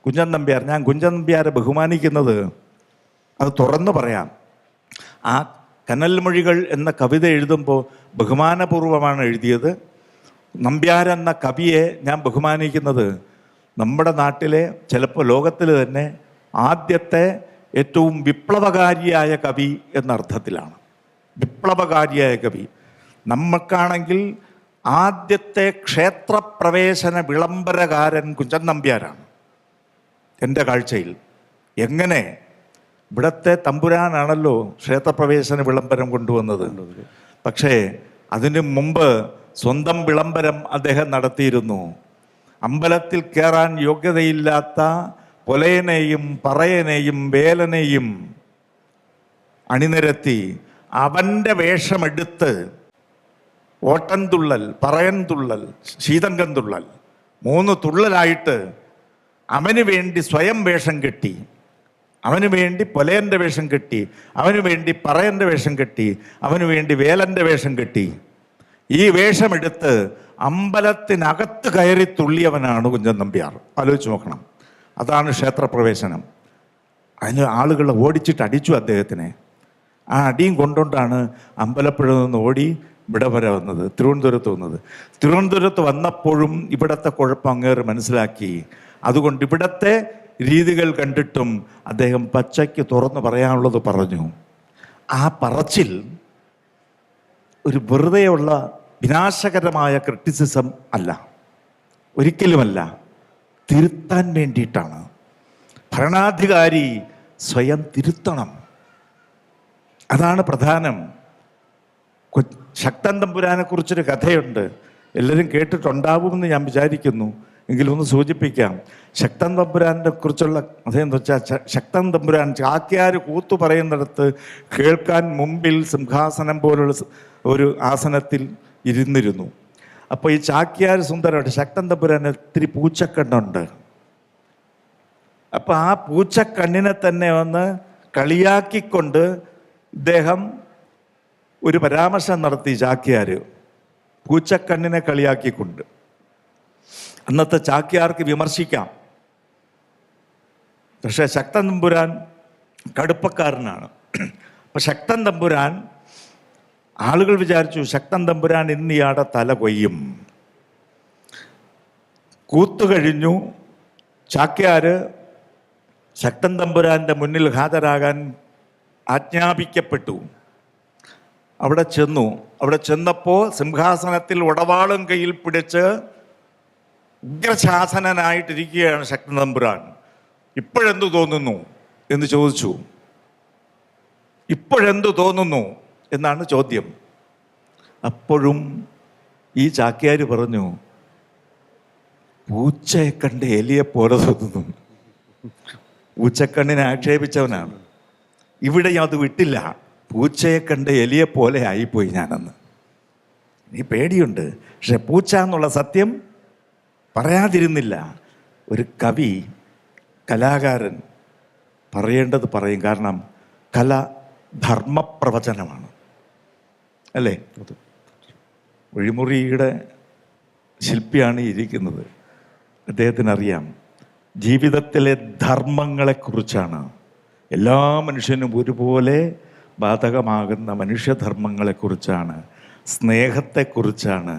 കുഞ്ചൻ നമ്പ്യാർ. ഞാൻ കുഞ്ചൻ നമ്പ്യാരെ ബഹുമാനിക്കുന്നത് അത് തുറന്നു പറയാം. ആ കനൽമൊഴികൾ എന്ന കവിത എഴുതുമ്പോൾ ബഹുമാനപൂർവമാണ് എഴുതിയത്. നമ്പ്യാർ എന്ന കവിയെ ഞാൻ ബഹുമാനിക്കുന്നത് നമ്മുടെ നാട്ടിലെ, ചിലപ്പോൾ ലോകത്തിൽ തന്നെ ആദ്യത്തെ ഏറ്റവും വിപ്ലവകാരിയായ കവി എന്ന അർത്ഥത്തിലാണ്. വിപ്ലവകാരിയായ കവി. നമുക്കാണെങ്കിൽ ആദ്യത്തെ ക്ഷേത്രപ്രവേശന വിളംബരകാരൻ കുഞ്ചൻ നമ്പ്യാരാണ് എൻ്റെ കാഴ്ചയിൽ. എങ്ങനെ? ഇവിടത്തെ തമ്പുരാനാണല്ലോ ക്ഷേത്രപ്രവേശന വിളംബരം കൊണ്ടുവന്നത്. പക്ഷേ അതിനു മുമ്പ് സ്വന്തം വിളംബരം അദ്ദേഹം നടത്തിയിരുന്നു. അമ്പലത്തിൽ കയറാൻ യോഗ്യതയില്ലാത്ത പൊലയനെയും പറയനെയും വേലനെയും അണിനിരത്തി അവൻ്റെ വേഷമെടുത്ത് ഓട്ടൻതുള്ളൽ, പറയൻതുള്ളൽ, ശീതങ്കൻതുള്ളൽ, 3 തുള്ളലായിട്ട് അവന് വേണ്ടി സ്വയം വേഷം കെട്ടി, അവന് വേണ്ടി പൊലയൻ്റെ വേഷം കെട്ടി, അവന് വേണ്ടി പറയൻ്റെ വേഷം കെട്ടി, അവന് വേണ്ടി വേലൻ്റെ വേഷം കെട്ടി. ഈ വേഷമെടുത്ത് അമ്പലത്തിനകത്ത് കയറി തുള്ളിയവനാണ് കുഞ്ചൻ നമ്പ്യാർ. ആലോചിച്ച് നോക്കണം. അതാണ് ക്ഷേത്രപ്രവേശനം. അതിന് ആളുകളെ ഓടിച്ചിട്ട് അടിച്ചു അദ്ദേഹത്തിനെ. ആ അടിയും കൊണ്ടുകൊണ്ടാണ് അമ്പലപ്പുഴ നിന്ന് ഓടി ഇവിടെ വരെ വന്നത്, തിരുവനന്തപുരത്ത് വന്നത്. തിരുവനന്തപുരത്ത് വന്നപ്പോഴും ഇവിടത്തെ കുഴപ്പം അങ്ങേറ് മനസ്സിലാക്കി. അതുകൊണ്ട് ഇവിടത്തെ രീതികൾ കണ്ടിട്ടും അദ്ദേഹം പച്ചയ്ക്ക് തുറന്നു പറയാനുള്ളത് പറഞ്ഞു. ആ പറച്ചിൽ ഒരു വെറുതെയുള്ള വിനാശകരമായ ക്രിറ്റിസിസം അല്ല, ഒരിക്കലുമല്ല. തിരുത്താൻ വേണ്ടിയിട്ടാണ്. ഭരണാധികാരി സ്വയം തിരുത്തണം, അതാണ് പ്രധാനം. ശക്തൻ തമ്പുരാനെ കുറിച്ചൊരു കഥയുണ്ട്, എല്ലാവരും കേട്ടിട്ടുണ്ടാവുമെന്ന് ഞാൻ വിചാരിക്കുന്നു. എങ്കിലും ഒന്ന് സൂചിപ്പിക്കാം. ശക്തൻ തമ്പുരാനെ കുറിച്ചുള്ള കഥയെന്ന് വെച്ചാൽ, ശക്തൻ തമ്പുരാൻ ചാക്യാർ കൂത്തു പറയുന്നിടത്ത് കേൾക്കാൻ മുമ്പിൽ സിംഹാസനം പോലുള്ള ഒരു ആസനത്തിൽ ഇരുന്നിരുന്നു. അപ്പോൾ ഈ ചാക്യാർ സുന്ദരമായിട്ട് ശക്തൻ തമ്പുരാന് ഒത്തിരി പൂച്ചക്കണ്ണുണ്ട്. അപ്പം ആ പൂച്ചക്കണ്ണിനെ തന്നെ ഒന്ന് കളിയാക്കിക്കൊണ്ട് ഇദ്ദേഹം ഒരു പരാമർശം നടത്തി. ചാക്യാർ പൂച്ചക്കണ്ണിനെ കളിയാക്കിക്കൊണ്ട്. അന്നത്തെ ചാക്യാർക്ക് വിമർശിക്കാം, പക്ഷേ ശക്തൻ തമ്പുരാൻ കടുപ്പക്കാരനാണ്. അപ്പം ശക്തൻ തമ്പുരാൻ, ആളുകൾ വിചാരിച്ചു ശക്തൻ തമ്പുരാൻ ഇന്ന് ഇയാടെ തല കൊയ്യും. കൂത്തുകഴിഞ്ഞു. ചാക്യാര് ശക്തൻ തമ്പുരാൻ്റെ മുന്നിൽ ഹാജരാകാൻ ആജ്ഞാപിക്കപ്പെട്ടു. അവിടെ ചെന്നപ്പോൾ സിംഹാസനത്തിൽ ഉടവാളും കയ്യിൽ പിടിച്ച് ഉഗ്രശാസനായിട്ടിരിക്കുകയാണ് ശക്തൻ തമ്പുരാൻ. ഇപ്പോഴെന്തു തോന്നുന്നു എന്ന് ചോദിച്ചു. ഇപ്പോഴെന്തു തോന്നുന്നു എന്നാണ് ചോദ്യം. അപ്പോഴും ഈ ചാക്യാർ പറഞ്ഞു, പൂച്ചയെ കണ്ട് എലിയെ പോലെ തോന്നുന്നു. പൂച്ചക്കണ്ണിനെ ആക്ഷേപിച്ചവനാണ്. ഇവിടെ അത് വിട്ടില്ല. പൂച്ചയെ കണ്ട് എലിയെ പോലെ ആയിപ്പോയി ഞാനെന്ന്. ഈ പേടിയുണ്ട്, പക്ഷെ പൂച്ച എന്നുള്ള സത്യം പറയാതിരുന്നില്ല. ഒരു കവി, കലാകാരൻ പറയേണ്ടത് പറയും. കാരണം കല ധർമ്മപ്രവചനമാണ്, അല്ലേ? ഒഴിമുറിയുടെ ശില്പിയാണ് ഇരിക്കുന്നത്. അദ്ദേഹത്തിനറിയാം ജീവിതത്തിലെ ധർമ്മങ്ങളെക്കുറിച്ചാണ്. എല്ലാ മനുഷ്യനും ഒരുപോലെ ബാധകമാകുന്ന മനുഷ്യധർമ്മങ്ങളെക്കുറിച്ചാണ്, സ്നേഹത്തെക്കുറിച്ചാണ്,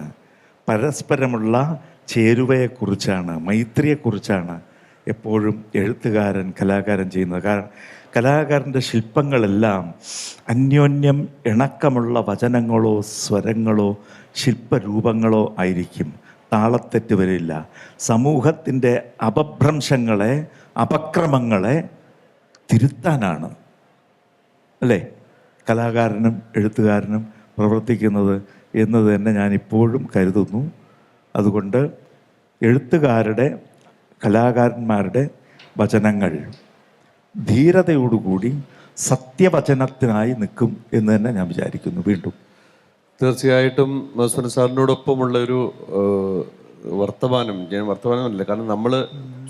പരസ്പരമുള്ള ചേരുവയെക്കുറിച്ചാണ്, മൈത്രിയെക്കുറിച്ചാണ് എപ്പോഴും എഴുത്തുകാരൻ കലാകാരൻ ചെയ്യുന്നത്. കാരണം കലാകാരൻ്റെ ശില്പങ്ങളെല്ലാം അന്യോന്യം ഇണക്കമുള്ള വചനങ്ങളോ സ്വരങ്ങളോ ശില്പരൂപങ്ങളോ ആയിരിക്കും. താളത്തെറ്റ് വരില്ല. സമൂഹത്തിൻ്റെ അപഭ്രംശങ്ങളെ അപക്രമങ്ങളെ തിരുത്താനാണ് അല്ലേ കലാകാരനും എഴുത്തുകാരനും പ്രവർത്തിക്കുന്നത് എന്നത് തന്നെ ഞാൻ ഇപ്പോഴും കരുതുന്നു. അതുകൊണ്ട് എഴുത്തുകാരുടെ കലാകാരന്മാരുടെ വചനങ്ങൾ ധീരതയോടുകൂടി സത്യവചനത്തിനായി നിൽക്കും എന്ന് തന്നെ ഞാൻ വിചാരിക്കുന്നു. വീണ്ടും തീർച്ചയായിട്ടും മധുസൂദൻ സാറിനോടൊപ്പമുള്ള ഒരു വർത്തമാനമല്ല, കാരണം നമ്മൾ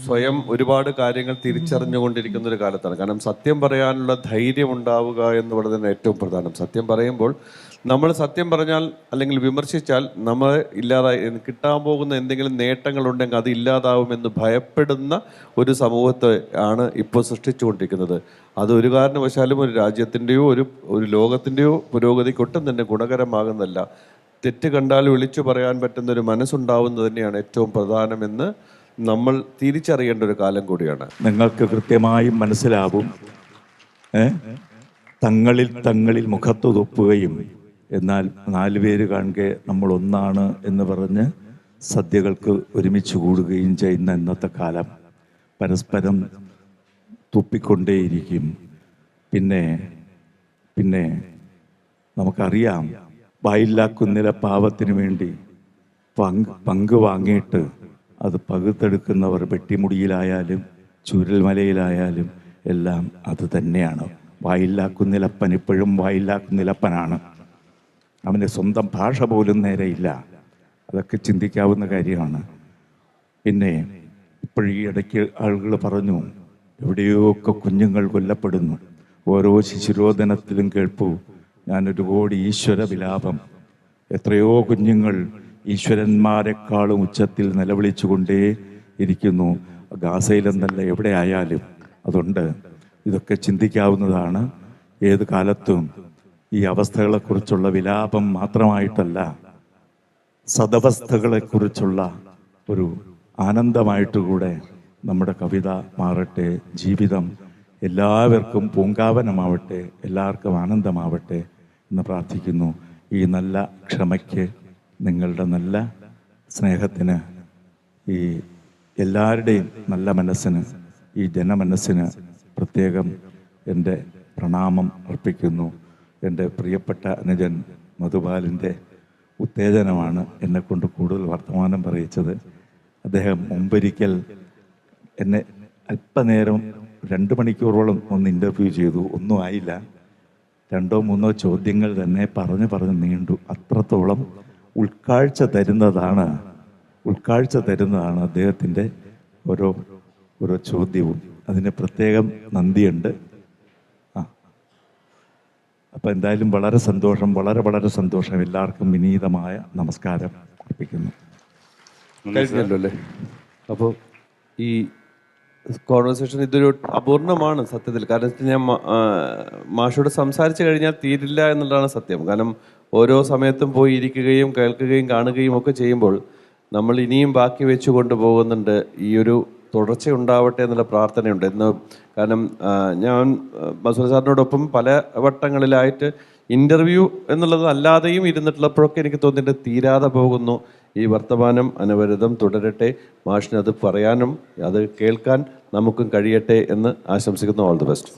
സ്വയം ഒരുപാട് കാര്യങ്ങൾ തിരിച്ചറിഞ്ഞുകൊണ്ടിരിക്കുന്ന ഒരു കാലത്താണ്. കാരണം സത്യം പറയാനുള്ള ധൈര്യം ഉണ്ടാവുക എന്നുള്ളത് തന്നെ ഏറ്റവും പ്രധാനം. സത്യം പറയുമ്പോൾ നമ്മൾ സത്യം പറഞ്ഞാൽ അല്ലെങ്കിൽ വിമർശിച്ചാൽ നമ്മൾ കിട്ടാൻ പോകുന്ന എന്തെങ്കിലും നേട്ടങ്ങളുണ്ടെങ്കിൽ അത് ഇല്ലാതാവുമെന്ന് ഭയപ്പെടുന്ന ഒരു സമൂഹത്തെ ആണ് ഇപ്പോൾ സൃഷ്ടിച്ചുകൊണ്ടിരിക്കുന്നത്. അത് ഒരു കാരണവശാലും ഒരു രാജ്യത്തിൻ്റെയോ ഒരു ലോകത്തിൻ്റെയോ പുരോഗതിക്കൊട്ടും തന്നെ ഗുണകരമാകുന്നതല്ല. തെറ്റ് കണ്ടാൽ വിളിച്ചു പറയാൻ പറ്റുന്ന ഒരു മനസ്സുണ്ടാവുന്നത് തന്നെയാണ് ഏറ്റവും പ്രധാനമെന്ന് നമ്മൾ തിരിച്ചറിയേണ്ട ഒരു കാലം കൂടിയാണ്. നിങ്ങൾക്ക് കൃത്യമായും മനസ്സിലാവും, തങ്ങളിൽ മുഖത്തു തൊപ്പുകയും എന്നാൽ 4 പേര് കാണുക നമ്മൾ ഒന്നാണ് എന്ന് പറഞ്ഞ് സദ്യകൾക്ക് ഒരുമിച്ച് കൂടുകയും ചെയ്യുന്ന ഇന്നത്തെ കാലം പരസ്പരം തുപ്പിക്കൊണ്ടേയിരിക്കും. പിന്നെ നമുക്കറിയാം, വായില്ലാക്കുന്നില പാവത്തിന് വേണ്ടി പങ്ക് വാങ്ങിയിട്ട് അത് പകുത്തെടുക്കുന്നവർ വെട്ടിമുടിയിലായാലും ചൂരൽമലയിലായാലും എല്ലാം അത് തന്നെയാണ്. വായില്ലാക്കുന്നിലപ്പൻ ഇപ്പോഴും വായില്ലാക്കുന്നിലപ്പനാണ്. അവൻ്റെ സ്വന്തം ഭാഷ പോലും നേരെയില്ല. അതൊക്കെ ചിന്തിക്കാവുന്ന കാര്യമാണ്. പിന്നെ ഇപ്പോഴീ ഇടയ്ക്ക് ആളുകൾ പറഞ്ഞു, എവിടെയൊക്കെ കുഞ്ഞുങ്ങൾ കൊല്ലപ്പെടുന്നു. ഓരോ ശിശുരോധനത്തിലും കേൾപ്പു ഞാനൊരു കോടി ഈശ്വര വിലാപം. എത്രയോ കുഞ്ഞുങ്ങൾ ഈശ്വരന്മാരെക്കാളും ഉച്ചത്തിൽ നിലവിളിച്ചുകൊണ്ടേ ഇരിക്കുന്നു, ഗാസയിലെന്നല്ല എവിടെ ആയാലും. അതുകൊണ്ട് ഇതൊക്കെ ചിന്തിക്കാവുന്നതാണ്. ഏത് കാലത്തും ഈ അവസ്ഥകളെക്കുറിച്ചുള്ള വിലാപം മാത്രമായിട്ടല്ല, സദവസ്ഥകളെക്കുറിച്ചുള്ള ഒരു ആനന്ദമായിട്ടുകൂടെ നമ്മുടെ കവിത മാറട്ടെ. ജീവിതം എല്ലാവർക്കും പൂങ്കാവനമാവട്ടെ, എല്ലാവർക്കും ആനന്ദമാവട്ടെ എന്ന് പ്രാർത്ഥിക്കുന്നു. ഈ നല്ല ക്ഷമയ്ക്ക്, നിങ്ങളുടെ നല്ല സ്നേഹത്തിന്, ഈ എല്ലാവരുടെയും നല്ല മനസ്സിന്, ഈ ജനമനസ്സിന് പ്രത്യേകം എൻ്റെ പ്രണാമം അർപ്പിക്കുന്നു. എൻ്റെ പ്രിയപ്പെട്ട അനുജൻ മധുപാലിൻ്റെ ഉത്തേജനമാണ് എന്നെക്കൊണ്ട് കൂടുതൽ വർത്തമാനം പറയിച്ചത്. അദ്ദേഹം മുമ്പൊരിക്കൽ എന്നെ അല്പനേരം 2 മണിക്കൂറോളം ഒന്ന് ഇൻ്റർവ്യൂ ചെയ്തു. ഒന്നും ആയില്ല. 2-3 ചോദ്യങ്ങൾ തന്നെ പറഞ്ഞ് നീണ്ടു. അത്രത്തോളം ഉൾക്കാഴ്ച തരുന്നതാണ് അദ്ദേഹത്തിൻ്റെ ഓരോ ചോദ്യവും. അതിന് പ്രത്യേകം നന്ദിയുണ്ട്. അപ്പം എന്തായാലും വളരെ സന്തോഷം, വളരെ സന്തോഷം. എല്ലാവർക്കും വിനീതമായ നമസ്കാരം അർപ്പിക്കുന്നു. കഴിഞ്ഞല്ലോ അല്ലേ? അപ്പോൾ ഈ കോൺവെർസേഷൻ ഇതൊരു അപൂർണമാണ് സത്യത്തിൽ. കാരണം ഞാൻ മാഷോട് സംസാരിച്ചു കഴിഞ്ഞാൽ തീരില്ല എന്നുള്ളതാണ് സത്യം. കാരണം ഓരോ സമയത്തും പോയി ഇരിക്കുകയും കേൾക്കുകയും കാണുകയും ഒക്കെ ചെയ്യുമ്പോൾ നമ്മൾ ഇനിയും ബാക്കി വെച്ചു കൊണ്ടുപോകുന്നുണ്ട്. ഈ ഒരു തുടർച്ച ഉണ്ടാവട്ടെ എന്നുള്ള പ്രാർത്ഥനയുണ്ട് എന്ന്. കാരണം ഞാൻ മധുസൂദൻ സാറിനോടൊപ്പം പല വട്ടങ്ങളിലായിട്ട് ഇൻ്റർവ്യൂ എന്നുള്ളത് അല്ലാതെയും ഇരുന്നിട്ടുള്ളപ്പോഴൊക്കെ എനിക്ക് തോന്നിയിട്ട് തീരാതെ പോകുന്നു. ഈ വർത്തമാനം അനവരതം തുടരട്ടെ. മാഷിന് അത് പറയാനും അത് കേൾക്കാൻ നമുക്കും കഴിയട്ടെ എന്ന് ആശംസിക്കുന്നു. All the best.